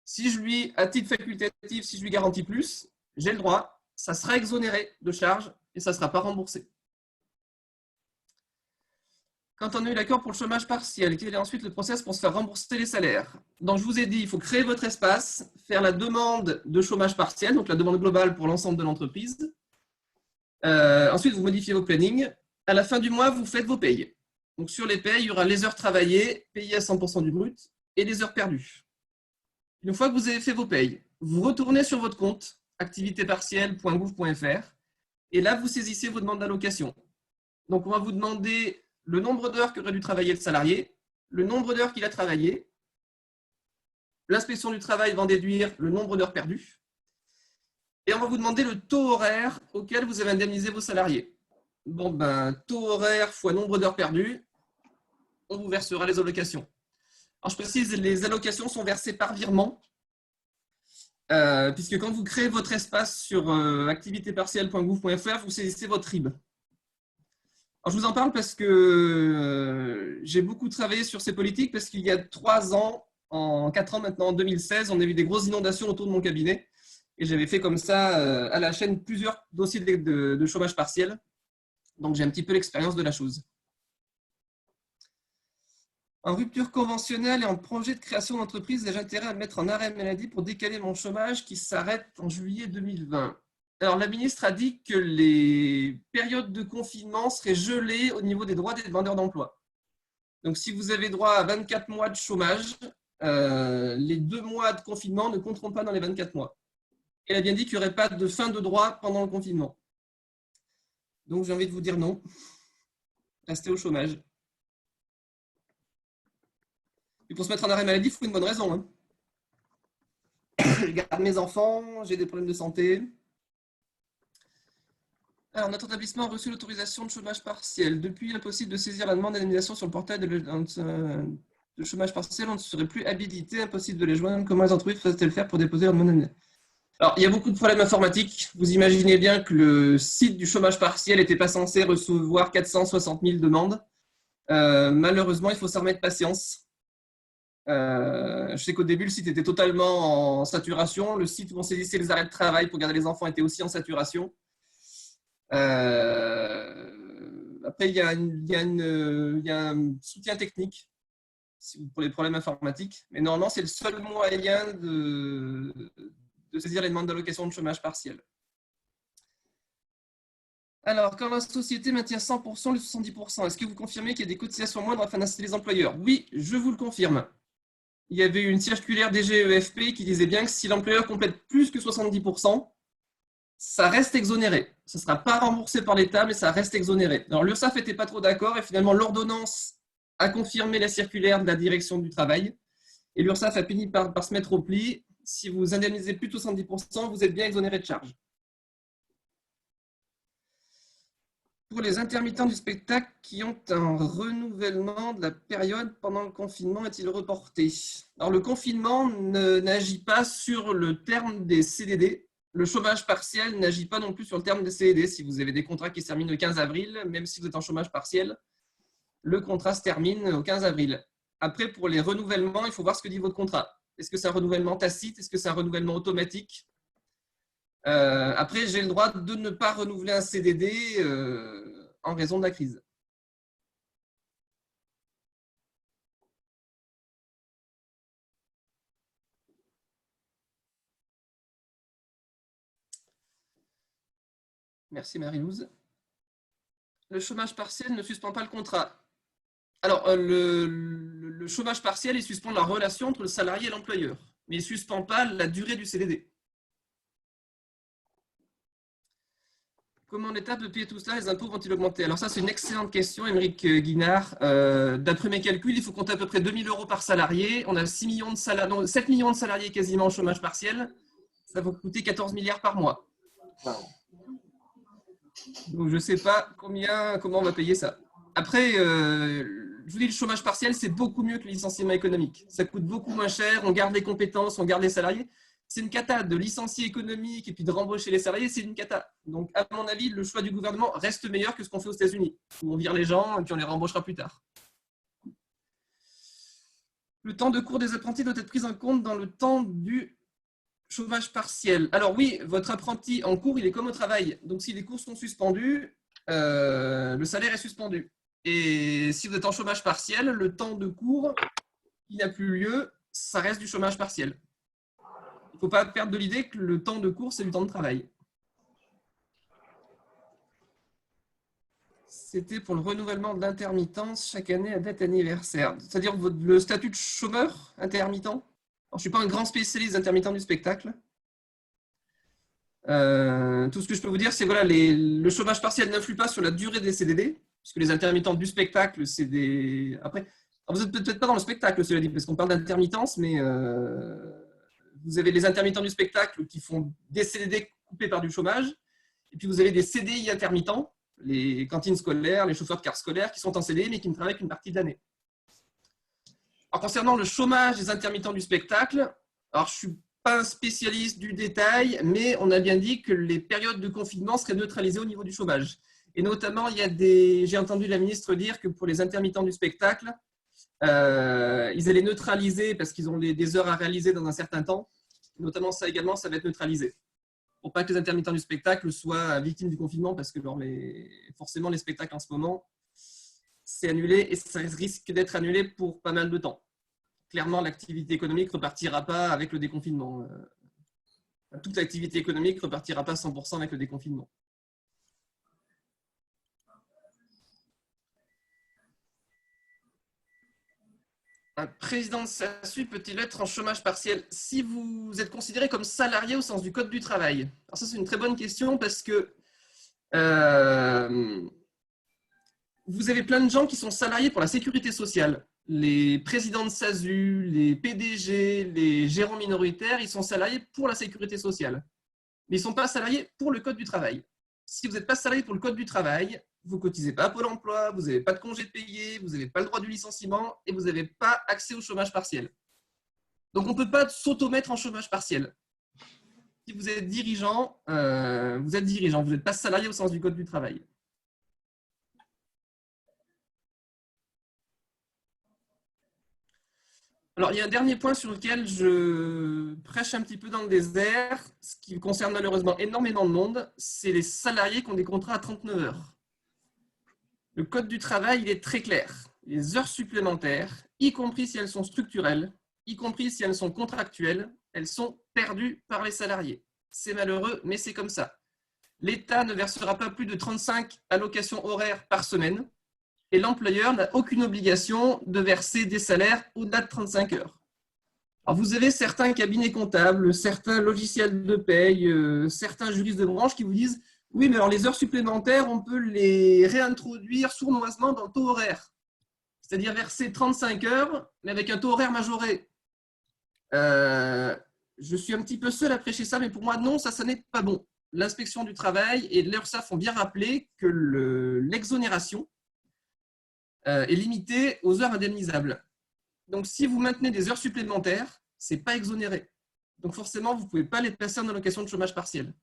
Si je lui, à titre facultatif, si je lui garantis plus, j'ai le droit, ça sera exonéré de charges et ça ne sera pas remboursé. Quand on a eu l'accord pour le chômage partiel, quel est ensuite le process pour se faire rembourser les salaires? Donc, je vous ai dit, il faut créer votre espace, faire la demande de chômage partiel, donc la demande globale pour l'ensemble de l'entreprise. Ensuite, vous modifiez vos plannings. À la fin du mois, vous faites vos payes. Donc, sur les payes, il y aura les heures travaillées, payées à 100% du brut, et les heures perdues. Une fois que vous avez fait vos payes, vous retournez sur votre compte, activitépartielle.gouv.fr, et là, vous saisissez vos demandes d'allocation. Donc, on va vous demander le nombre d'heures qu'aurait dû travailler le salarié, le nombre d'heures qu'il a travaillé. L'inspection du travail va en déduire le nombre d'heures perdues. Et on va vous demander le taux horaire auquel vous avez indemnisé vos salariés. Bon, ben, taux horaire fois nombre d'heures perdues, on vous versera les allocations. Alors, je précise, les allocations sont versées par virement, puisque quand vous créez votre espace sur activitépartielle.gouv.fr, vous saisissez votre RIB. Alors, je vous en parle parce que j'ai beaucoup travaillé sur ces politiques, parce qu'il y a 3 ans, 4 ans maintenant, en 2016, on a eu des grosses inondations autour de mon cabinet. Et j'avais fait comme ça à la chaîne plusieurs dossiers de chômage partiel. Donc, j'ai un petit peu l'expérience de la chose. En rupture conventionnelle et en projet de création d'entreprise, ai-je intérêt à me mettre en arrêt maladie pour décaler mon chômage qui s'arrête en juillet 2020? Alors, la ministre a dit que les périodes de confinement seraient gelées au niveau des droits des demandeurs d'emploi. Donc, si vous avez droit à 24 mois de chômage, les 2 mois de confinement ne compteront pas dans les 24 mois. Elle a bien dit qu'il n'y aurait pas de fin de droit pendant le confinement. Donc, j'ai envie de vous dire non. Restez au chômage. Et pour se mettre en arrêt maladie, il faut une bonne raison. Hein. Je garde mes enfants, j'ai des problèmes de santé. Alors, notre établissement a reçu l'autorisation de chômage partiel. Depuis, il est impossible de saisir la demande d'indemnisation sur le portail de chômage partiel. On ne serait plus habilité, impossible de les joindre. Comment les entreprises peuvent-elles faire pour déposer leur demande d'indemnisation? Alors, il y a beaucoup de problèmes informatiques. Vous imaginez bien que le site du chômage partiel n'était pas censé recevoir 460 000 demandes. Malheureusement, il faut s'en remettre patience. Je sais qu'au début, le site était totalement en saturation. Le site où on saisissait les arrêts de travail pour garder les enfants était aussi en saturation. Après, il y a un soutien technique pour les problèmes informatiques. Mais normalement, c'est le seul moyen de saisir les demandes d'allocation de chômage partiel. Alors, quand la société maintient 100% le 70%, est-ce que vous confirmez qu'il y a des cotisations moindres afin d'inciter les employeurs? Oui, je vous le confirme. Il y avait une circulaire DGEFP qui disait bien que si l'employeur complète plus que 70%, ça reste exonéré. Ça ne sera pas remboursé par l'État, mais ça reste exonéré. Alors, l'URSSAF n'était pas trop d'accord et finalement, l'ordonnance a confirmé la circulaire de la direction du travail. Et l'URSSAF a fini par se mettre au pli. Si vous indemnisez plus de 70%, vous êtes bien exonéré de charges. Pour les intermittents du spectacle qui ont un renouvellement de la période pendant le confinement, est-il reporté? Alors, le confinement n'agit pas sur le terme des CDD. Le chômage partiel n'agit pas non plus sur le terme des CDD. Si vous avez des contrats qui se terminent le 15 avril, même si vous êtes en chômage partiel, le contrat se termine au 15 avril. Après, pour les renouvellements, il faut voir ce que dit votre contrat. Est-ce que c'est un renouvellement tacite? Est-ce que c'est un renouvellement automatique? Après, j'ai le droit de ne pas renouveler un CDD en raison de la crise. Merci Marie-Louise. Le chômage partiel ne suspend pas le contrat. Alors, le chômage partiel, il suspend la relation entre le salarié et l'employeur, mais il ne suspend pas la durée du CDD. Comment l'État peut payer tout cela? Les impôts vont-ils augmenter? Alors ça, c'est une excellente question, Émeric Guinard. D'après mes calculs, il faut compter à peu près 2 000 € par salarié. On a 7 millions de salariés quasiment au chômage partiel. Ça va coûter 14 milliards par mois. Donc, je ne sais pas comment on va payer ça. Après, je vous dis, le chômage partiel, c'est beaucoup mieux que le licenciement économique. Ça coûte beaucoup moins cher, on garde les compétences, on garde les salariés. C'est une cata de licencier économique et puis de rembaucher les salariés, c'est une cata. Donc, à mon avis, le choix du gouvernement reste meilleur que ce qu'on fait aux États-Unis, où on vire les gens et puis on les rembauchera plus tard. Le temps de cours des apprentis doit être pris en compte dans le temps du chômage partiel. Alors oui, votre apprenti en cours, il est comme au travail. Donc, si les cours sont suspendus, le salaire est suspendu. Et si vous êtes en chômage partiel, le temps de cours qui n'a plus lieu, ça reste du chômage partiel. Il ne faut pas perdre de l'idée que le temps de cours, c'est du temps de travail. C'était pour le renouvellement de l'intermittence chaque année à date anniversaire. C'est-à-dire le statut de chômeur intermittent. Alors, je ne suis pas un grand spécialiste d'intermittent du spectacle. Tout ce que je peux vous dire, c'est que voilà, le chômage partiel n'influe pas sur la durée des CDD, puisque les intermittents du spectacle, c'est des... Après, vous n'êtes peut-être pas dans le spectacle, cela dit, parce qu'on parle d'intermittence, mais vous avez les intermittents du spectacle qui font des CDD coupés par du chômage, et puis vous avez des CDI intermittents, les cantines scolaires, les chauffeurs de cars scolaires, qui sont en CDI, mais qui ne travaillent qu'une partie de l'année. Alors, concernant le chômage des intermittents du spectacle, alors je ne suis pas un spécialiste du détail, mais on a bien dit que les périodes de confinement seraient neutralisées au niveau du chômage. Et notamment, j'ai entendu la ministre dire que pour les intermittents du spectacle, ils allaient neutraliser parce qu'ils ont des heures à réaliser dans un certain temps. Notamment, ça également, ça va être neutralisé. Pour pas que les intermittents du spectacle soient victimes du confinement, parce que forcément, les spectacles en ce moment, c'est annulé et ça risque d'être annulé pour pas mal de temps. Clairement, l'activité économique ne repartira pas avec le déconfinement. Toute l'activité économique ne repartira pas 100% avec le déconfinement. Un président de SASU peut-il être en chômage partiel si vous êtes considéré comme salarié au sens du Code du travail? Alors ça, c'est une très bonne question parce que vous avez plein de gens qui sont salariés pour la sécurité sociale. Les présidents de SASU, les PDG, les gérants minoritaires, ils sont salariés pour la sécurité sociale. Mais ils ne sont pas salariés pour le Code du travail. Si vous n'êtes pas salarié pour le Code du travail, vous ne cotisez pas à Pôle emploi, vous n'avez pas de congé payé, vous n'avez pas le droit du licenciement et vous n'avez pas accès au chômage partiel. Donc, on ne peut pas s'auto-mettre en chômage partiel. Si vous êtes dirigeant, vous n'êtes pas salarié au sens du Code du travail. Alors, il y a un dernier point sur lequel je prêche un petit peu dans le désert, ce qui concerne malheureusement énormément de monde, c'est les salariés qui ont des contrats à 39 heures. Le Code du travail, il est très clair. Les heures supplémentaires, y compris si elles sont structurelles, y compris si elles sont contractuelles, elles sont perdues par les salariés. C'est malheureux, mais c'est comme ça. l'État ne versera pas plus de 35 allocations horaires par semaine et l'employeur n'a aucune obligation de verser des salaires au-delà de 35 heures. Alors, vous avez certains cabinets comptables, certains logiciels de paye, certains juristes de branche qui vous disent « Oui, mais alors les heures supplémentaires, on peut les réintroduire sournoisement dans le taux horaire. » C'est-à-dire verser 35 heures, mais avec un taux horaire majoré. Je suis un petit peu seul à prêcher ça, mais pour moi, non, ça n'est pas bon. L'inspection du travail et l'URSSAF ont bien rappelé que l'exonération est limitée aux heures indemnisables. Donc, si vous maintenez des heures supplémentaires, ce n'est pas exonéré. Donc, forcément, vous ne pouvez pas les passer en allocation de chômage partiel.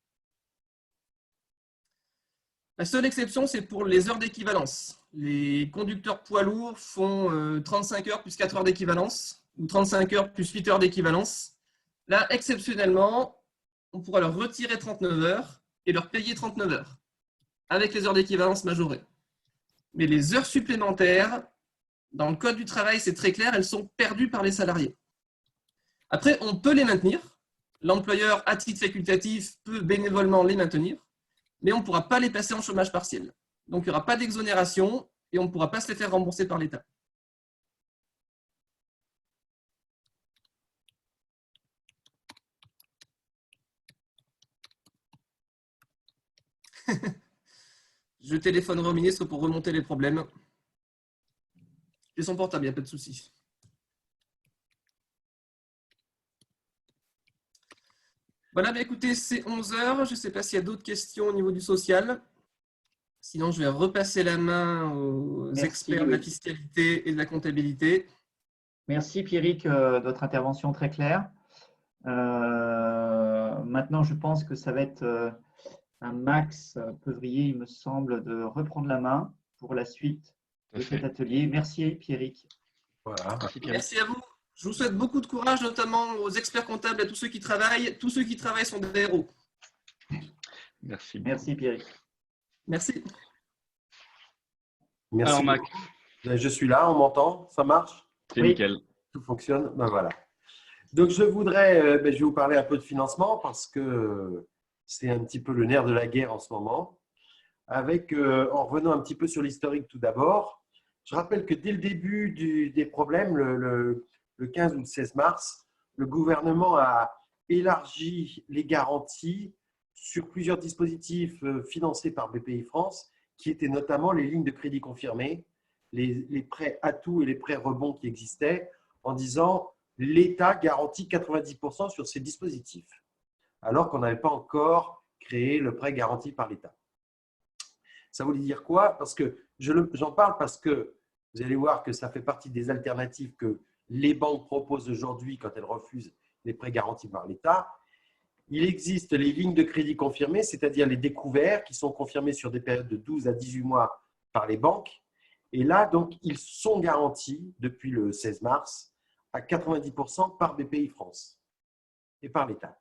La seule exception, c'est pour les heures d'équivalence. Les conducteurs poids lourds font 35 heures plus 4 heures d'équivalence ou 35 heures plus 8 heures d'équivalence. Là, exceptionnellement, on pourra leur retirer 39 heures et leur payer 39 heures avec les heures d'équivalence majorées. Mais les heures supplémentaires, dans le Code du travail, c'est très clair, elles sont perdues par les salariés. Après, on peut les maintenir. L'employeur, à titre facultatif, peut bénévolement les maintenir, mais on ne pourra pas les passer en chômage partiel. Donc, il n'y aura pas d'exonération et on ne pourra pas se les faire rembourser par l'État. Je téléphonerai au ministre pour remonter les problèmes. J'ai son portable, il n'y a pas de souci. Voilà, mais écoutez, c'est 11 h. Je ne sais pas s'il y a d'autres questions au niveau du social. Sinon, je vais repasser la main aux experts de la fiscalité et de la comptabilité. Merci Pierrick de votre intervention très claire. Maintenant, je pense que ça va être à Max Peuvrier, il me semble, de reprendre la main pour la suite de cet atelier. Merci Pierrick. Voilà. Merci à vous. Je vous souhaite beaucoup de courage, notamment aux experts comptables, à tous ceux qui travaillent. Tous ceux qui travaillent sont des héros. Merci. Merci Pierrick. Merci. Merci. Alors, Mac. Je suis là, on m'entend? Ça marche? C'est nickel. Tout fonctionne? Ben voilà. Donc, je vais vous parler un peu de financement parce que c'est un petit peu le nerf de la guerre en ce moment. En revenant un petit peu sur l'historique tout d'abord, je rappelle que dès le début des problèmes, le 15 ou le 16 mars, le gouvernement a élargi les garanties sur plusieurs dispositifs financés par BPI France, qui étaient notamment les lignes de crédit confirmées, les prêts atouts et les prêts rebonds qui existaient, en disant l'État garantit 90% sur ces dispositifs, alors qu'on n'avait pas encore créé le prêt garanti par l'État. Ça voulait dire quoi? Parce que j'en parle parce que vous allez voir que ça fait partie des alternatives que les banques proposent aujourd'hui quand elles refusent les prêts garantis par l'État. Il existe les lignes de crédit confirmées, c'est-à-dire les découverts qui sont confirmés sur des périodes de 12 à 18 mois par les banques. Et là, donc, ils sont garantis depuis le 16 mars à 90% par BPI France et par l'État.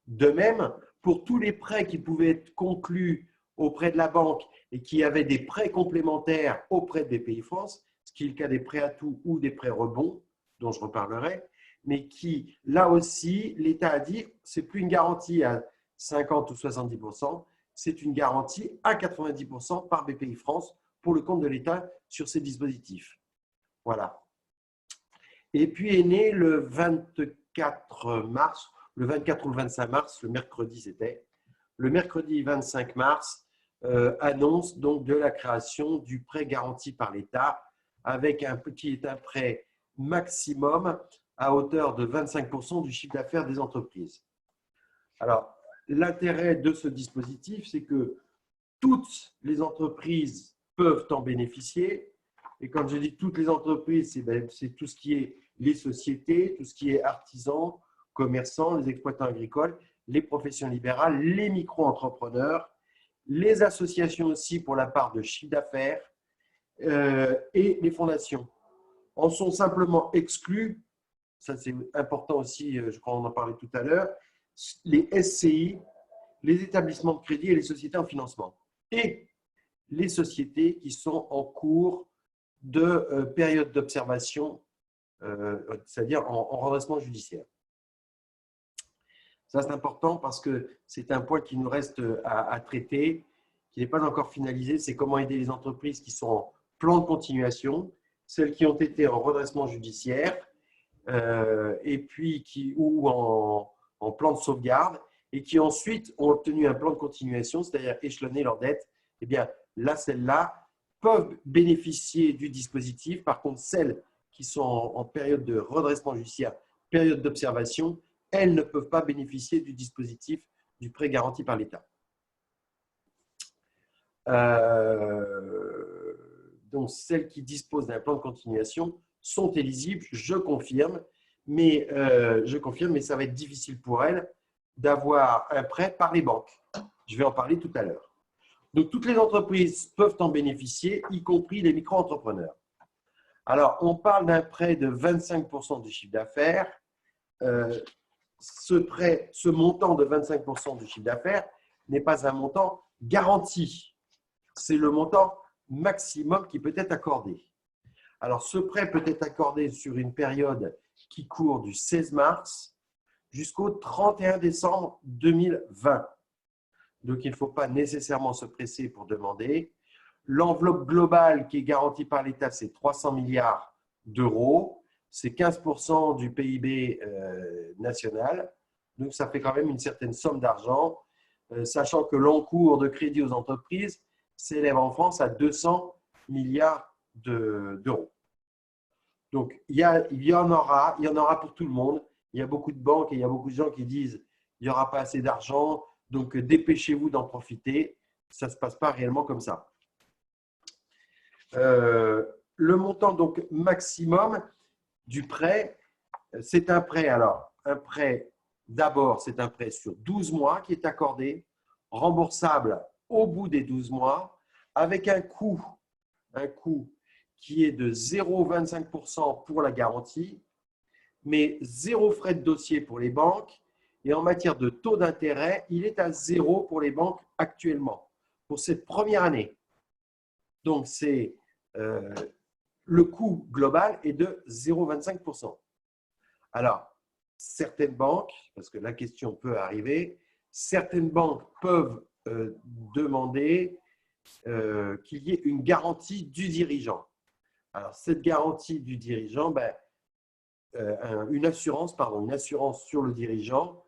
De même, pour tous les prêts qui pouvaient être conclus auprès de la banque et qui avaient des prêts complémentaires auprès de BPI France, ce qui est le cas des prêts atouts ou des prêts rebonds, dont je reparlerai, mais qui, là aussi, l'État a dit, ce n'est plus une garantie à 50 ou 70%, c'est une garantie à 90% par BPI France pour le compte de l'État sur ces dispositifs. Voilà. Et puis est né le 24 mars, le 24 ou le 25 mars, le mercredi c'était, le mercredi 25 mars, annonce donc de la création du prêt garanti par l'État avec qui est un prêt maximum à hauteur de 25% du chiffre d'affaires des entreprises. Alors, l'intérêt de ce dispositif, c'est que toutes les entreprises peuvent en bénéficier. Et quand je dis toutes les entreprises, c'est tout ce qui est les sociétés, tout ce qui est artisans, commerçants, les exploitants agricoles, les professions libérales, les micro-entrepreneurs, les associations aussi pour la part de chiffre d'affaires et les fondations. En sont simplement exclus, ça c'est important aussi, je crois qu'on en parlait tout à l'heure, les SCI, les établissements de crédit et les sociétés en financement. Et les sociétés qui sont en cours de période d'observation, c'est-à-dire en redressement judiciaire. Ça, c'est important parce que c'est un point qui nous reste à traiter, qui n'est pas encore finalisé. C'est comment aider les entreprises qui sont en plan de continuation, celles qui ont été en redressement judiciaire, et puis ou en plan de sauvegarde, et qui ensuite ont obtenu un plan de continuation, c'est-à-dire échelonner leur dette. Eh bien, là, celles-là peuvent bénéficier du dispositif. Par contre, celles qui sont en période de redressement judiciaire, période d'observation, elles ne peuvent pas bénéficier du dispositif du prêt garanti par l'État. Donc, celles qui disposent d'un plan de continuation sont éligibles, je confirme, mais ça va être difficile pour elles d'avoir un prêt par les banques. Je vais en parler tout à l'heure. Donc, toutes les entreprises peuvent en bénéficier, y compris les micro-entrepreneurs. Alors, on parle d'un prêt de 25% du chiffre d'affaires. Ce montant de 25% du chiffre d'affaires n'est pas un montant garanti. C'est le montant maximum qui peut être accordé. Alors, ce prêt peut être accordé sur une période qui court du 16 mars jusqu'au 31 décembre 2020. Donc, il ne faut pas nécessairement se presser pour demander. L'enveloppe globale qui est garantie par l'État, c'est 300 milliards d'euros. C'est 15% du PIB national. Donc, ça fait quand même une certaine somme d'argent, sachant que l'encours de crédit aux entreprises s'élève en France à 200 milliards d'euros. Donc, il y en aura pour tout le monde. Il y a beaucoup de banques et il y a beaucoup de gens qui disent qu'il n'y aura pas assez d'argent, donc dépêchez-vous d'en profiter. Ça ne se passe pas réellement comme ça. Le montant donc maximum du prêt, c'est un prêt. Alors, un prêt, d'abord, c'est un prêt sur 12 mois qui est accordé, remboursable au bout des 12 mois, avec un coût qui est de 0,25% pour la garantie, mais 0 frais de dossier pour les banques. Et en matière de taux d'intérêt, il est à 0 pour les banques actuellement, pour cette première année. Donc, le coût global est de 0,25%. Alors, certaines banques, parce que la question peut arriver, certaines banques peuvent demander qu'il y ait une garantie du dirigeant. Alors, cette garantie du dirigeant, une assurance sur le dirigeant,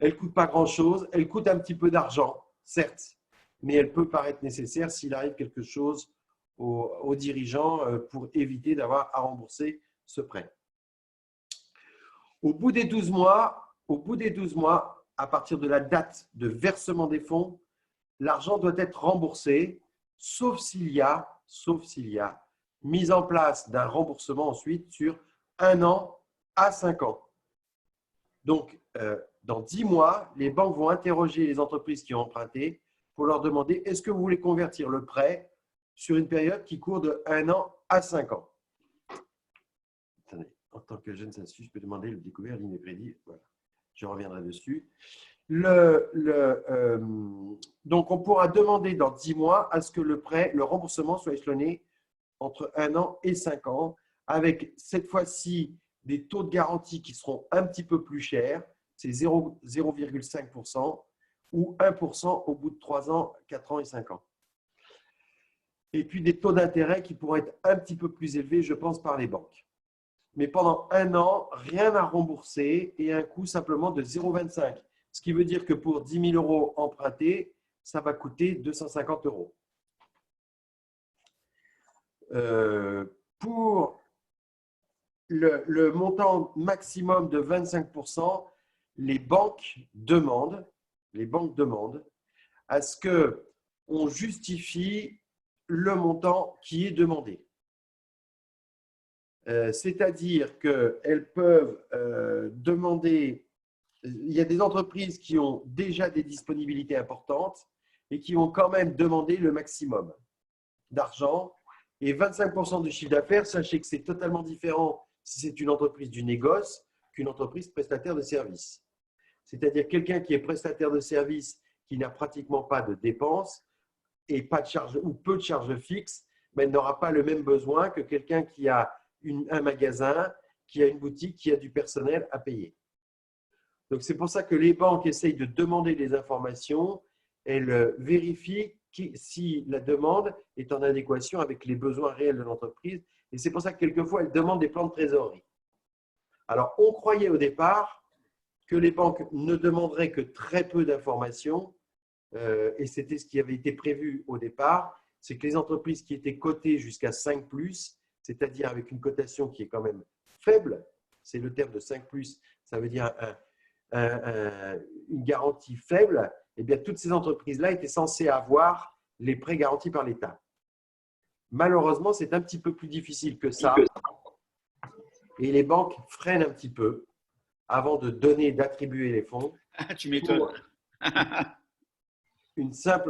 elle ne coûte pas grand-chose, elle coûte un petit peu d'argent, certes, mais elle peut paraître nécessaire s'il arrive quelque chose au dirigeant pour éviter d'avoir à rembourser ce prêt. Au bout des 12 mois, à partir de la date de versement des fonds, l'argent doit être remboursé, sauf s'il y a mise en place d'un remboursement ensuite sur 1 an à 5 ans. Donc, dans 10 mois, les banques vont interroger les entreprises qui ont emprunté pour leur demander « Est-ce que vous voulez convertir le prêt sur une période qui court de 1 an à 5 ans ?» Attendez, en tant que jeune statut, je peux demander le découvert, l'inéprédit. Voilà, je reviendrai dessus. Donc, on pourra demander dans 10 mois à ce que le remboursement soit échelonné entre 1 an et 5 ans, avec cette fois-ci des taux de garantie qui seront un petit peu plus chers, c'est 0,5% ou 1% au bout de 3 ans, 4 ans et 5 ans. Et puis des taux d'intérêt qui pourraient être un petit peu plus élevés, je pense, par les banques. Mais pendant 1 an, rien à rembourser et un coût simplement de 0,25. Ce qui veut dire que pour 10 000 euros empruntés, ça va coûter 250 euros. Pour le montant maximum de 25%, les banques demandent à ce qu'on justifie le montant qui est demandé. C'est-à-dire qu'elles peuvent demander, il y a des entreprises qui ont déjà des disponibilités importantes et qui vont quand même demander le maximum d'argent. Et 25% du chiffre d'affaires, sachez que c'est totalement différent si c'est une entreprise du négoce qu'une entreprise prestataire de services. C'est-à-dire quelqu'un qui est prestataire de services, qui n'a pratiquement pas de dépenses et pas de charges ou peu de charges fixes, mais n'aura pas le même besoin que quelqu'un qui a un magasin, qui a une boutique, qui a du personnel à payer. Donc, c'est pour ça que les banques essayent de demander des informations. Elles vérifient si la demande est en adéquation avec les besoins réels de l'entreprise. Et c'est pour ça que quelquefois, elles demandent des plans de trésorerie. Alors, on croyait au départ que les banques ne demanderaient que très peu d'informations, et c'était ce qui avait été prévu au départ, c'est que les entreprises qui étaient cotées jusqu'à 5+, c'est-à-dire avec une cotation qui est quand même faible, c'est le terme de 5+, ça veut dire une garantie faible, eh bien, toutes ces entreprises-là étaient censées avoir les prêts garantis par l'État. Malheureusement, c'est un petit peu plus difficile que ça, et les banques freinent un petit peu avant de donner, d'attribuer les fonds. Tu m'étonnes.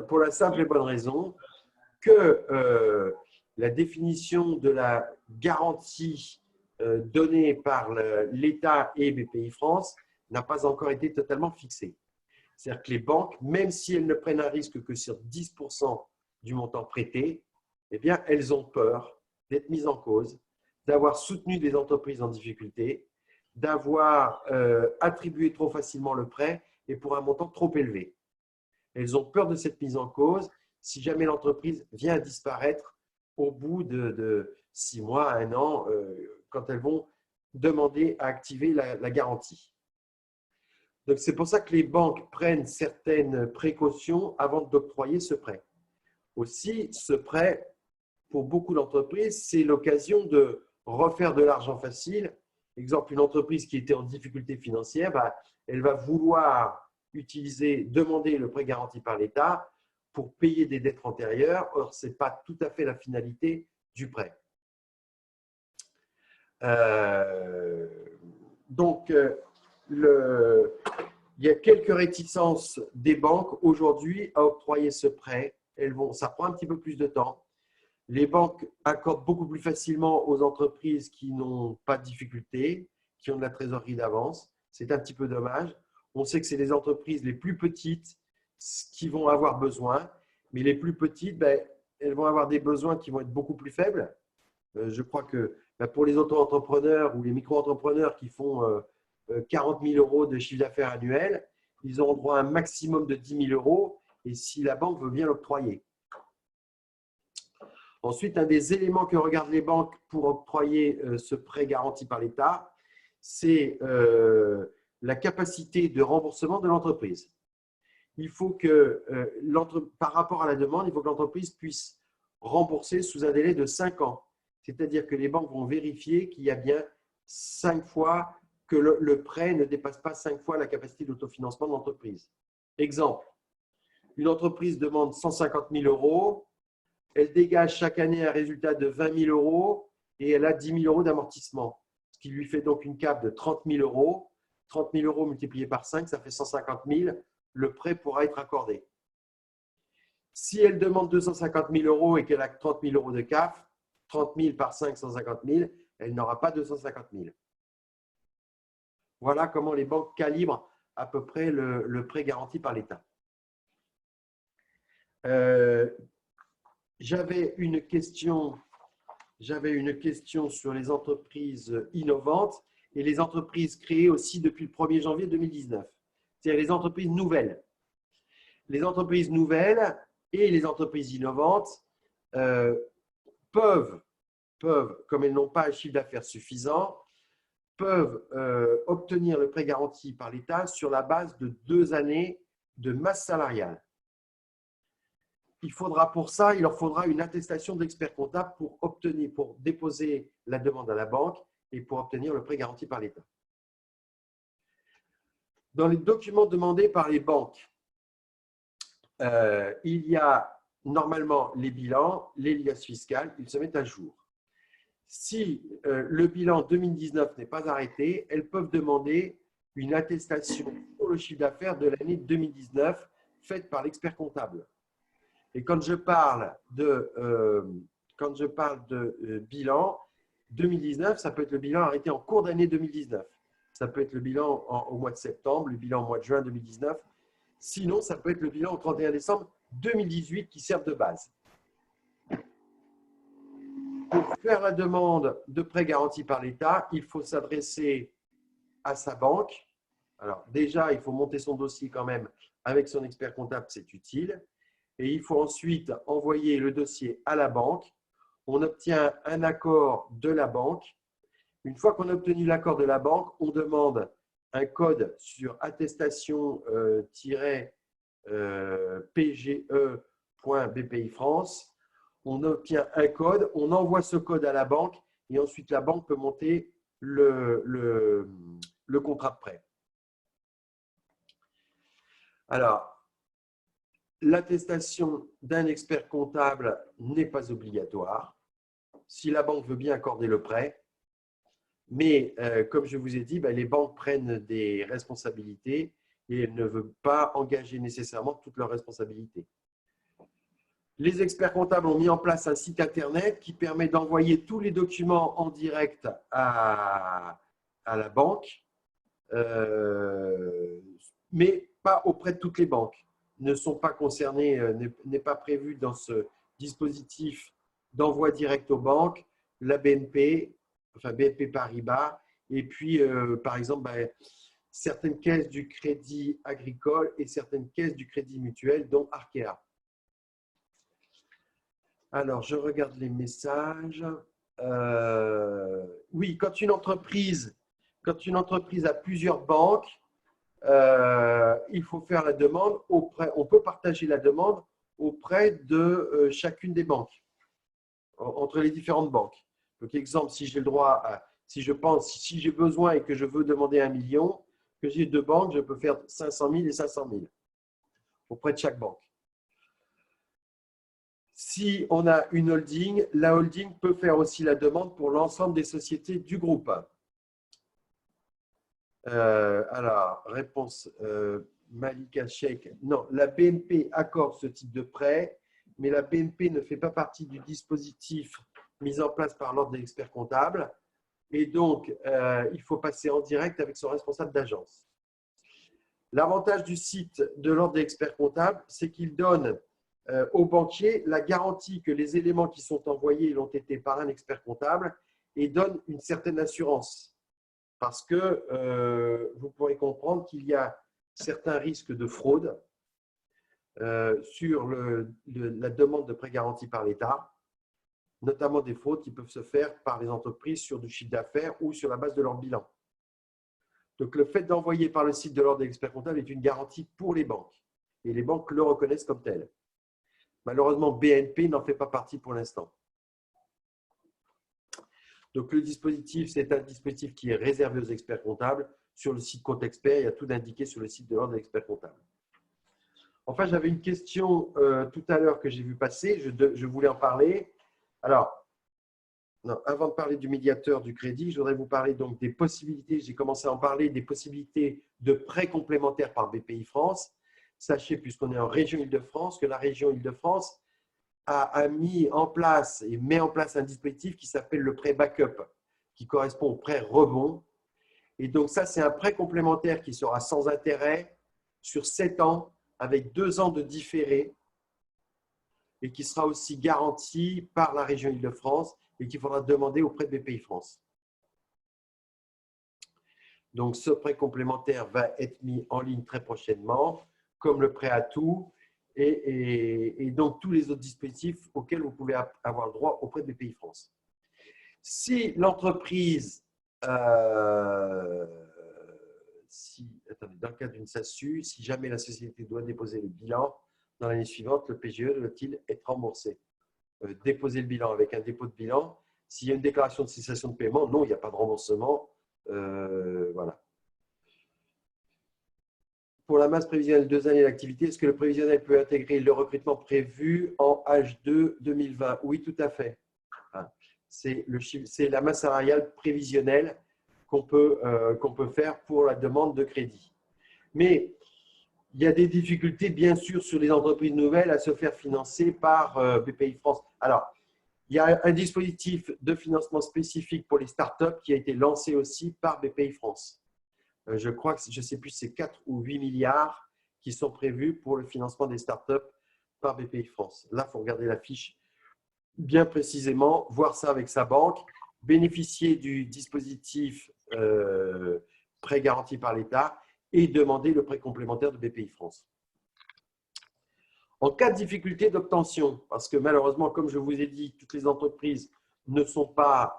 Pour la simple et bonne raison que la définition de la garantie donnée par l'État et BPI-France n'a pas encore été totalement fixée. C'est-à-dire que les banques, même si elles ne prennent un risque que sur 10% du montant prêté, eh bien, elles ont peur d'être mises en cause, d'avoir soutenu des entreprises en difficulté, d'avoir attribué trop facilement le prêt et pour un montant trop élevé. Elles ont peur de cette mise en cause si jamais l'entreprise vient à disparaître au bout de 6 mois, 1 an, quand elles vont demander à activer la garantie. Donc, c'est pour ça que les banques prennent certaines précautions avant d'octroyer ce prêt. Aussi, ce prêt, pour beaucoup d'entreprises, c'est l'occasion de refaire de l'argent facile. Exemple, une entreprise qui était en difficulté financière, elle va vouloir demander le prêt garanti par l'État pour payer des dettes antérieures. Or, ce n'est pas tout à fait la finalité du prêt. Donc, il y a quelques réticences des banques aujourd'hui à octroyer ce prêt. Ça prend un petit peu plus de temps. Les banques accordent beaucoup plus facilement aux entreprises qui n'ont pas de difficultés, qui ont de la trésorerie d'avance. C'est un petit peu dommage. On sait que c'est les entreprises les plus petites qui vont avoir besoin, mais les plus petites, elles vont avoir des besoins qui vont être beaucoup plus faibles. Je crois que pour les auto-entrepreneurs ou les micro-entrepreneurs qui font 40 000 € de chiffre d'affaires annuel, ils auront droit à un maximum de 10 000 € et si la banque veut bien l'octroyer. Ensuite, un des éléments que regardent les banques pour octroyer ce prêt garanti par l'État, c'est la capacité de remboursement de l'entreprise. Il faut que, par rapport à la demande, il faut que l'entreprise puisse rembourser sous un délai de 5 ans. C'est-à-dire que les banques vont vérifier qu'il y a bien 5 fois que le prêt ne dépasse pas 5 fois la capacité d'autofinancement de l'entreprise. Exemple, une entreprise demande 150 000 €, elle dégage chaque année un résultat de 20 000 € et elle a 10 000 € d'amortissement, ce qui lui fait donc une CAP de 30 000 €. 30 000 € multiplié par 5, ça fait 150 000. Le prêt pourra être accordé. Si elle demande 250 000 € et qu'elle a 30 000 € de CAF, 30 000 par 5, 150 000, elle n'aura pas 250 000. Voilà comment les banques calibrent à peu près le prêt garanti par l'État. J'avais une question sur les entreprises innovantes et les entreprises créées aussi depuis le 1er janvier 2019. C'est-à-dire les entreprises nouvelles. Les entreprises nouvelles et les entreprises innovantes peuvent, comme elles n'ont pas un chiffre d'affaires suffisant, peuvent obtenir le prêt garanti par l'État sur la base de 2 années de masse salariale. Il leur faudra une attestation d'expert comptable pour déposer la demande à la banque et pour obtenir le prêt garanti par l'État. Dans les documents demandés par les banques, il y a normalement les bilans, les liasses fiscales, ils se mettent à jour. Si le bilan 2019 n'est pas arrêté, elles peuvent demander une attestation sur le chiffre d'affaires de l'année 2019 faite par l'expert comptable. Et quand je parle de bilan 2019, ça peut être le bilan arrêté en cours d'année 2019. Ça peut être le bilan au mois de septembre, le bilan au mois de juin 2019. Sinon, ça peut être le bilan au 31 décembre 2018 qui sert de base. Pour faire la demande de prêt garanti par l'État, il faut s'adresser à sa banque Alors, déjà, il faut monter son dossier quand même avec son expert comptable, c'est utile. Et il faut ensuite envoyer le dossier à la banque. On obtient un accord de la banque. Une fois qu'on a obtenu l'accord de la banque, on demande un code sur attestation-pge.bpi France. On obtient un code, on envoie ce code à la banque et ensuite la banque peut monter le contrat de prêt. Alors, l'attestation d'un expert comptable n'est pas obligatoire si la banque veut bien accorder le prêt. Mais comme je vous ai dit, les banques prennent des responsabilités et elles ne veulent pas engager nécessairement toutes leurs responsabilités. Les experts comptables ont mis en place un site internet qui permet d'envoyer tous les documents en direct à la banque, mais pas auprès de toutes les banques. Ne sont pas concernés, n'est pas prévu dans ce dispositif d'envoi direct aux banques, la BNP, enfin BNP Paribas, et puis par exemple certaines caisses du crédit agricole et certaines caisses du crédit mutuel, dont Arkea. Alors, je regarde les messages. Oui, quand une entreprise a plusieurs banques, il faut faire la demande auprès, on peut partager la demande auprès de chacune des banques, entre les différentes banques. Donc, exemple, si j'ai le droit, si j'ai besoin et que je veux demander 1 million, que j'ai 2 banques, je peux faire 500 000 et 500 000 auprès de chaque banque. Si on a une holding, la holding peut faire aussi la demande pour l'ensemble des sociétés du groupe. Alors, réponse Malika Sheikh. Non, la BNP accorde ce type de prêt, mais la BNP ne fait pas partie du dispositif mis en place par l'ordre des experts comptables. Et donc, il faut passer en direct avec son responsable d'agence. L'avantage du site de l'ordre des experts comptables, c'est qu'il donne aux banquiers la garantie que les éléments qui sont envoyés l'ont été par un expert comptable et donne une certaine assurance. Parce que vous pourrez comprendre qu'il y a certains risques de fraude sur la demande de prêt garanti par l'État, notamment des fraudes qui peuvent se faire par les entreprises sur du chiffre d'affaires ou sur la base de leur bilan. Donc, le fait d'envoyer par le site de l'ordre des experts comptables est une garantie pour les banques. Et les banques le reconnaissent comme tel. Malheureusement, BNP n'en fait pas partie pour l'instant. Donc, le dispositif, c'est un dispositif qui est réservé aux experts comptables. Sur le site CompteXpert, il y a tout indiqué sur le site de l'ordre des experts comptables. Enfin, j'avais une question tout à l'heure que j'ai vu passer. Je voulais en parler. Alors, non, avant de parler du médiateur du crédit, je voudrais vous parler donc des possibilités. J'ai commencé à en parler des possibilités de prêts complémentaires par BPI France. Sachez, puisqu'on est en région Île-de-France, que la région Île-de-France a mis en place et met en place un dispositif qui s'appelle le prêt backup, qui correspond au prêt rebond. Et donc ça, c'est un prêt complémentaire qui sera sans intérêt sur 7 ans avec 2 ans de différé et qui sera aussi garanti par la région Île-de-France et qu'il faudra demander auprès de BPI France. Donc, ce prêt complémentaire va être mis en ligne très prochainement, comme le prêt à tout et donc tous les autres dispositifs auxquels vous pouvez avoir le droit auprès de BPI France. Si l'entreprise, attendez, dans le cas d'une SASU, si jamais la société doit déposer le bilan dans l'année suivante, le PGE doit-il être remboursé? Déposer le bilan avec un dépôt de bilan. S'il y a une déclaration de cessation de paiement, non, il n'y a pas de remboursement. Voilà. Pour la masse prévisionnelle de 2 années d'activité, est-ce que le prévisionnel peut intégrer le recrutement prévu en H2 2020? Oui, tout à fait. C'est la masse salariale prévisionnelle qu'on peut faire pour la demande de crédit. Mais il y a des difficultés, bien sûr, sur les entreprises nouvelles à se faire financer par BPI France. Alors, il y a un dispositif de financement spécifique pour les startups qui a été lancé aussi par BPI France. Je crois que, je ne sais plus, c'est 4 ou 8 milliards qui sont prévus pour le financement des startups par BPI France. Là, il faut regarder la fiche bien précisément, voir ça avec sa banque, bénéficier du dispositif prêt garanti par l'État et demander le prêt complémentaire de BPI France. En cas de difficulté d'obtention, parce que malheureusement, comme je vous ai dit, toutes les entreprises n'ont pas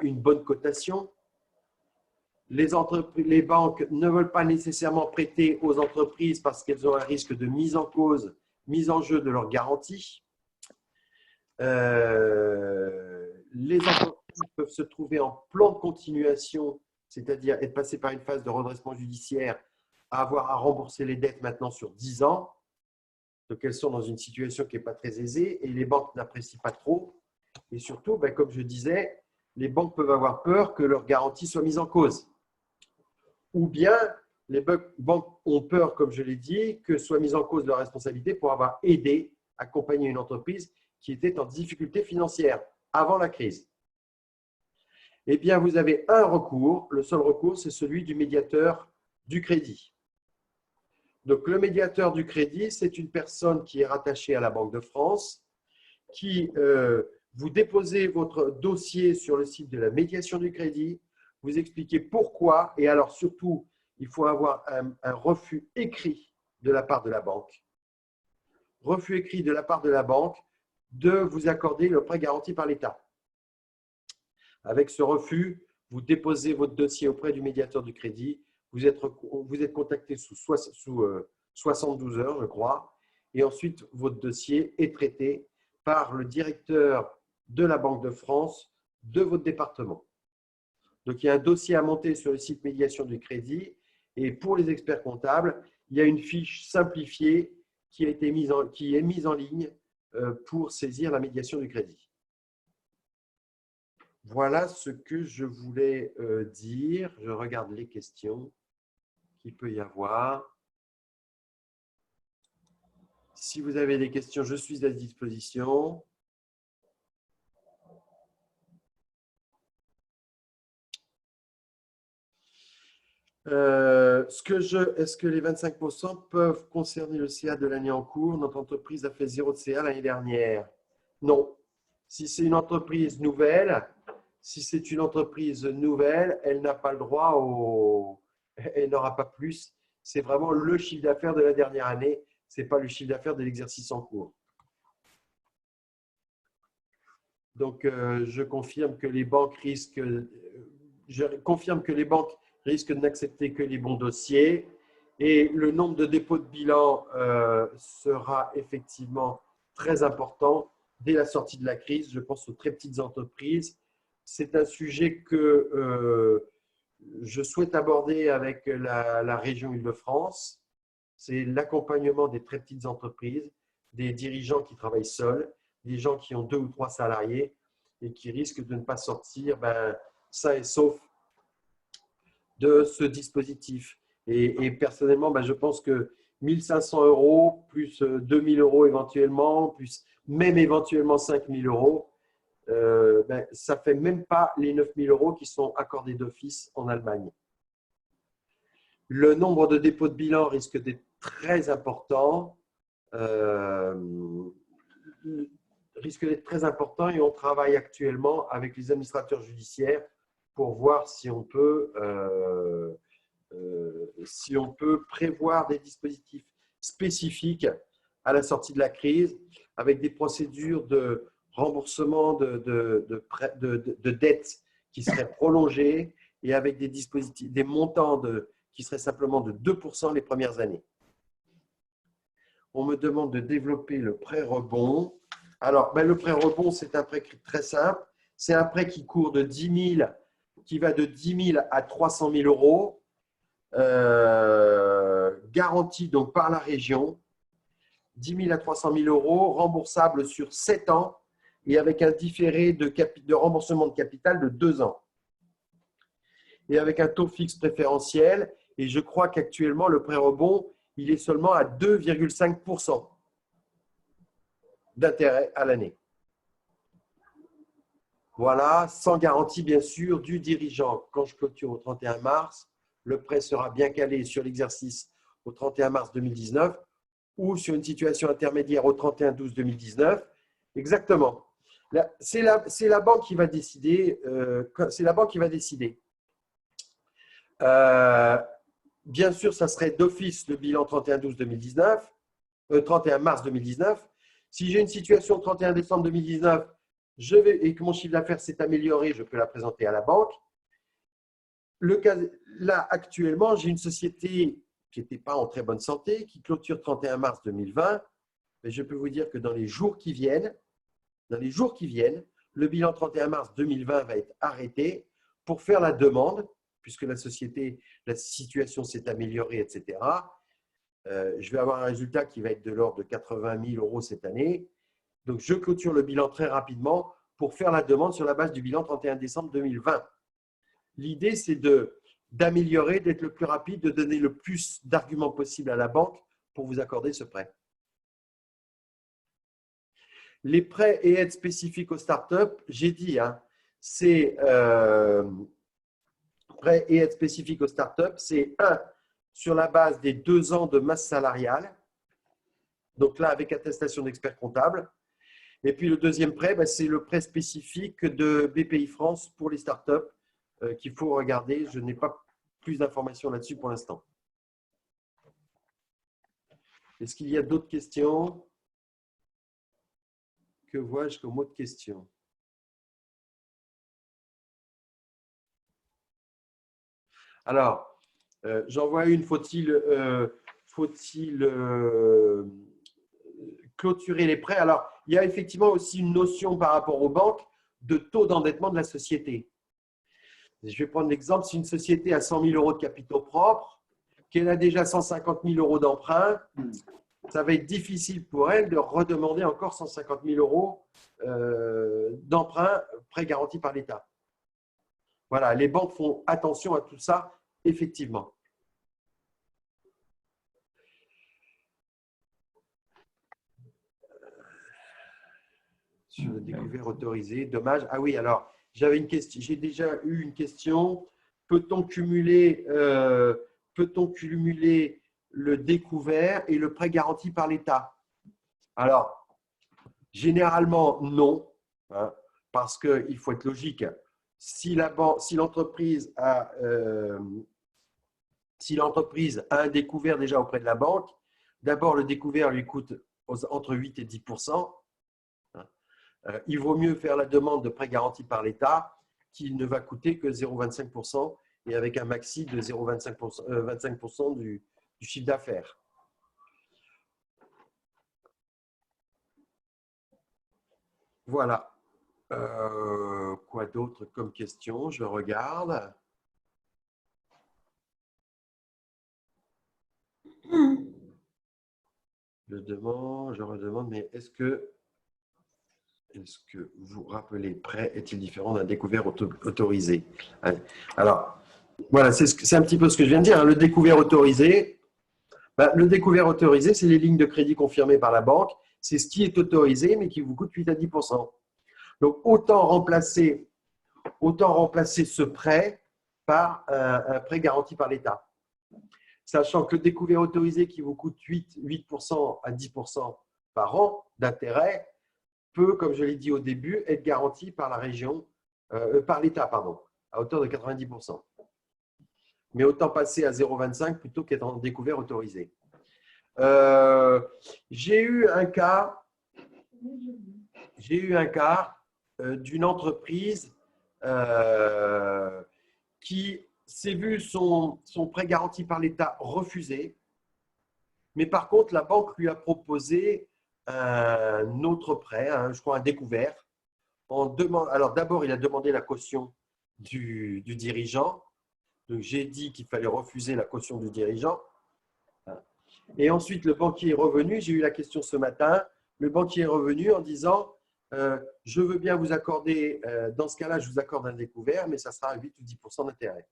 une bonne cotation, les banques ne veulent pas nécessairement prêter aux entreprises parce qu'elles ont un risque de mise en cause, mise en jeu de leur garantie. Les entreprises peuvent se trouver en plan de continuation, c'est-à-dire être passées par une phase de redressement judiciaire, avoir à rembourser les dettes maintenant sur 10 ans. Donc, elles sont dans une situation qui n'est pas très aisée et les banques n'apprécient pas trop. Et surtout, comme je disais, les banques peuvent avoir peur que leur garantie soit mise en cause. Ou bien, les banques ont peur, comme je l'ai dit, que soit mise en cause leur responsabilité pour avoir aidé, accompagné une entreprise qui était en difficulté financière avant la crise. Eh bien, vous avez un recours. Le seul recours, c'est celui du médiateur du crédit. Donc, le médiateur du crédit, c'est une personne qui est rattachée à la Banque de France, qui vous déposez votre dossier sur le site de la médiation du crédit, vous expliquez pourquoi, et alors surtout, il faut avoir un refus écrit de la part de la banque. Refus écrit de la part de la banque de vous accorder le prêt garanti par l'État. Avec ce refus, vous déposez votre dossier auprès du médiateur du crédit. Vous êtes contacté sous 72 heures, je crois. Et ensuite, votre dossier est traité par le directeur de la Banque de France de votre département. Donc, il y a un dossier à monter sur le site médiation du crédit. Et pour les experts comptables, il y a une fiche simplifiée qui est mise en ligne pour saisir la médiation du crédit. Voilà ce que je voulais dire. Je regarde les questions qu'il peut y avoir. Si vous avez des questions, je suis à disposition. Est-ce que les 25% peuvent concerner le CA de l'année en cours? Notre entreprise a fait 0 de CA l'année dernière. Non. Si c'est une entreprise nouvelle, elle n'a pas le droit elle n'aura pas plus. C'est vraiment le chiffre d'affaires de la dernière année. Ce n'est pas le chiffre d'affaires de l'exercice en cours. Donc, je confirme que les banques risquent de n'accepter que les bons dossiers et le nombre de dépôts de bilan sera effectivement très important dès la sortie de la crise. Je pense aux très petites entreprises. C'est un sujet que je souhaite aborder avec la région Île-de-France. C'est l'accompagnement des très petites entreprises, des dirigeants qui travaillent seuls, des gens qui ont 2 ou 3 salariés et qui risquent de ne pas sortir sains et saufs de ce dispositif. Et personnellement, je pense que 1 500 € plus 2 000 € éventuellement, plus même éventuellement 5 000 €, ça ne fait même pas les 9 000 € qui sont accordés d'office en Allemagne. Le nombre de dépôts de bilan risque d'être très important. Et on travaille actuellement avec les administrateurs judiciaires pour voir si on peut prévoir des dispositifs spécifiques à la sortie de la crise avec des procédures de remboursement de dettes qui seraient prolongées et avec des dispositifs, des montants qui seraient simplement de 2% les premières années. On me demande de développer le prêt rebond. Alors, le prêt rebond, c'est un prêt très simple. C'est un prêt qui court de 10 000, qui va de 10 000 à 300 000 €, garanti donc par la région. 10 000 à 300 000 €, remboursable sur 7 ans et avec un différé de remboursement de capital de 2 ans. Et avec un taux fixe préférentiel. Et je crois qu'actuellement, le prêt rebond, il est seulement à 2,5% d'intérêt à l'année. Voilà, sans garantie bien sûr du dirigeant. Quand je clôture au 31 mars, le prêt sera bien calé sur l'exercice au 31 mars 2019 ou sur une situation intermédiaire au 31/12/2019. Exactement. C'est la banque qui va décider. bien sûr, ça serait d'office le bilan 31/12/2019, 31 mars 2019. Si j'ai une situation 31 décembre 2019 et que mon chiffre d'affaires s'est amélioré, je peux la présenter à la banque. Là, actuellement, j'ai une société qui n'était pas en très bonne santé, qui clôture 31 mars 2020. Mais je peux vous dire que dans les jours qui viennent, le bilan 31 mars 2020 va être arrêté pour faire la demande, puisque la situation s'est améliorée, etc. Je vais avoir un résultat qui va être de l'ordre de 80 000 € cette année. Donc, je clôture le bilan très rapidement pour faire la demande sur la base du bilan 31 décembre 2020. L'idée, c'est d'améliorer, d'être le plus rapide, de donner le plus d'arguments possible à la banque pour vous accorder ce prêt. Les prêts et aides spécifiques aux startups, j'ai dit, c'est prêts et aides spécifiques aux startups, c'est sur la base des 2 ans de masse salariale, donc là avec attestation d'expert comptable. Et puis le deuxième prêt, c'est le prêt spécifique de BPI France pour les startups qu'il faut regarder. Je n'ai pas plus d'informations là-dessus pour l'instant. Est-ce qu'il y a d'autres questions? Que vois-je comme autre question? Alors, j'en vois une. Faut-il clôturer les prêts? Alors, il y a effectivement aussi une notion par rapport aux banques de taux d'endettement de la société. Je vais prendre l'exemple, si une société a 100 000 € de capitaux propres, qu'elle a déjà 150 000 € d'emprunt, ça va être difficile pour elle de redemander encore 150 000 € d'emprunt prêt garanti par l'État. Voilà, les banques font attention à tout ça, effectivement. Sur le découvert autorisé, dommage. Ah oui, alors, j'avais une question. J'ai déjà eu une question. Peut-on cumuler le découvert et le prêt garanti par l'État? Alors, généralement, non, parce qu'il faut être logique. Si l'entreprise a un découvert déjà auprès de la banque, d'abord, le découvert lui coûte entre 8 et 10%. Il vaut mieux faire la demande de prêt garanti par l'État qui ne va coûter que 0,25% et avec un maxi de 0,25% du chiffre d'affaires. Voilà. Quoi d'autre comme question? Je regarde. Je redemande, mais est-ce que vous rappelez, prêt est-il différent d'un découvert autorisé? Alors, voilà, c'est un petit peu ce que je viens de dire. Le découvert autorisé, c'est les lignes de crédit confirmées par la banque. C'est ce qui est autorisé, mais qui vous coûte 8 à 10%. Donc, autant remplacer ce prêt par un prêt garanti par l'État. Sachant que le découvert autorisé qui vous coûte 8% à 10% par an d'intérêt peut, comme je l'ai dit au début, être garanti par la région, par l'État, à hauteur de 90%. Mais autant passer à 0,25 plutôt qu'être en découvert autorisé. J'ai eu un cas d'une entreprise qui s'est vu son prêt garanti par l'État refusé, mais par contre, la banque lui a proposé un autre prêt, je crois un découvert. Alors d'abord, il a demandé la caution du dirigeant. Donc, j'ai dit qu'il fallait refuser la caution du dirigeant. Et ensuite, le banquier est revenu. J'ai eu la question ce matin. Le banquier est revenu en disant je veux bien vous accorder, dans ce cas-là, je vous accorde un découvert, mais ça sera à 8 ou 10% d'intérêt.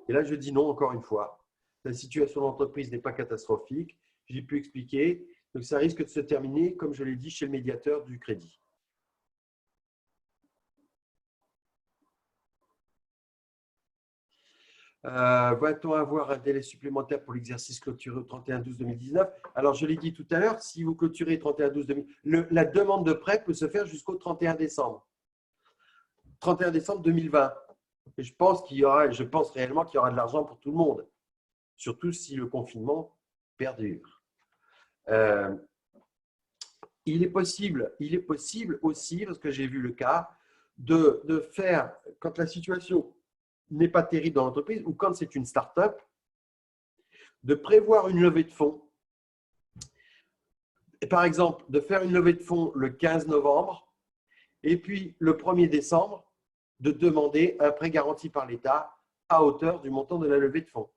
Et là, je dis non, encore une fois. La situation de l'entreprise n'est pas catastrophique. J'ai pu expliquer. Donc, ça risque de se terminer, comme je l'ai dit, chez le médiateur du crédit. Va-t-on avoir un délai supplémentaire pour l'exercice clôturé au 31/12/2019? Alors, je l'ai dit tout à l'heure, si vous clôturez 31/12/2019, la demande de prêt peut se faire jusqu'au 31 décembre. 31 décembre 2020. Et je pense réellement qu'il y aura de l'argent pour tout le monde. surtout si le confinement perdure. Il est possible aussi, parce que j'ai vu le cas, de faire, quand la situation n'est pas terrible dans l'entreprise ou quand c'est une start-up, de prévoir une levée de fonds. Et par exemple, de faire une levée de fonds le 15 novembre et puis le 1er décembre, de demander un prêt garanti par l'État à hauteur du montant de la levée de fonds.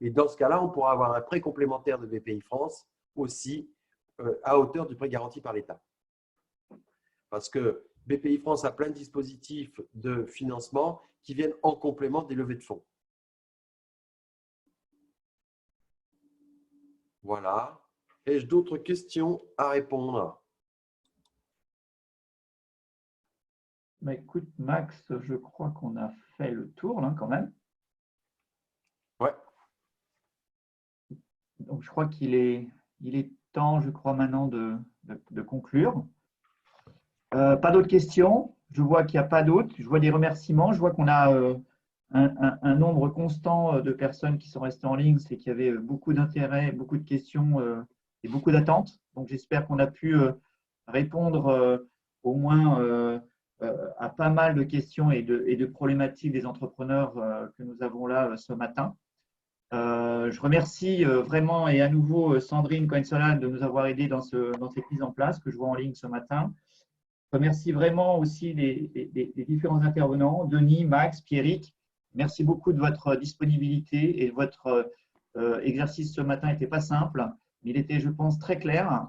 Et dans ce cas-là, on pourra avoir un prêt complémentaire de BPI France aussi à hauteur du prêt garanti par l'État. Parce que BPI France a plein de dispositifs de financement qui viennent en complément des levées de fonds. Voilà. Ai-je d'autres questions à répondre? Bah, écoute, Max, je crois qu'on a fait le tour là quand même. Ouais. Donc, je crois qu'il est temps, je crois, maintenant de conclure. Pas d'autres questions. Je vois qu'il n'y a pas d'autres. Je vois des remerciements. Je vois qu'on a un nombre constant de personnes qui sont restées en ligne. C'est qu'il y avait beaucoup d'intérêt, beaucoup de questions et beaucoup d'attentes. Donc, j'espère qu'on a pu répondre au moins à pas mal de questions et de problématiques des entrepreneurs que nous avons là ce matin. Je remercie vraiment et à nouveau Sandrine Cohen-Solal de nous avoir aidés dans cette mise en place que je vois en ligne ce matin. Je remercie vraiment aussi les différents intervenants, Denis, Max, Pierrick. Merci beaucoup de votre disponibilité et votre exercice ce matin n'était pas simple, mais il était, je pense, très clair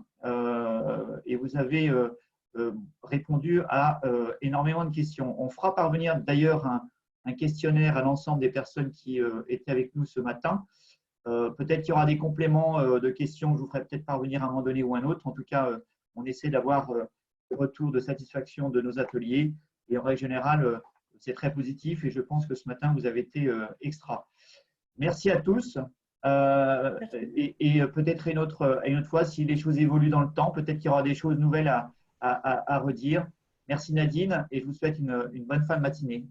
et vous avez répondu à énormément de questions. On fera parvenir d'ailleurs un questionnaire à l'ensemble des personnes qui étaient avec nous ce matin. Peut-être qu'il y aura des compléments de questions que je vous ferai peut-être parvenir à un moment donné ou un autre. En tout cas, on essaie d'avoir le retour de satisfaction de nos ateliers. Et en règle générale, c'est très positif et je pense que ce matin, vous avez été extra. Merci à tous. Et peut-être une autre fois, si les choses évoluent dans le temps, peut-être qu'il y aura des choses nouvelles à redire. Merci Nadine et je vous souhaite une bonne fin de matinée.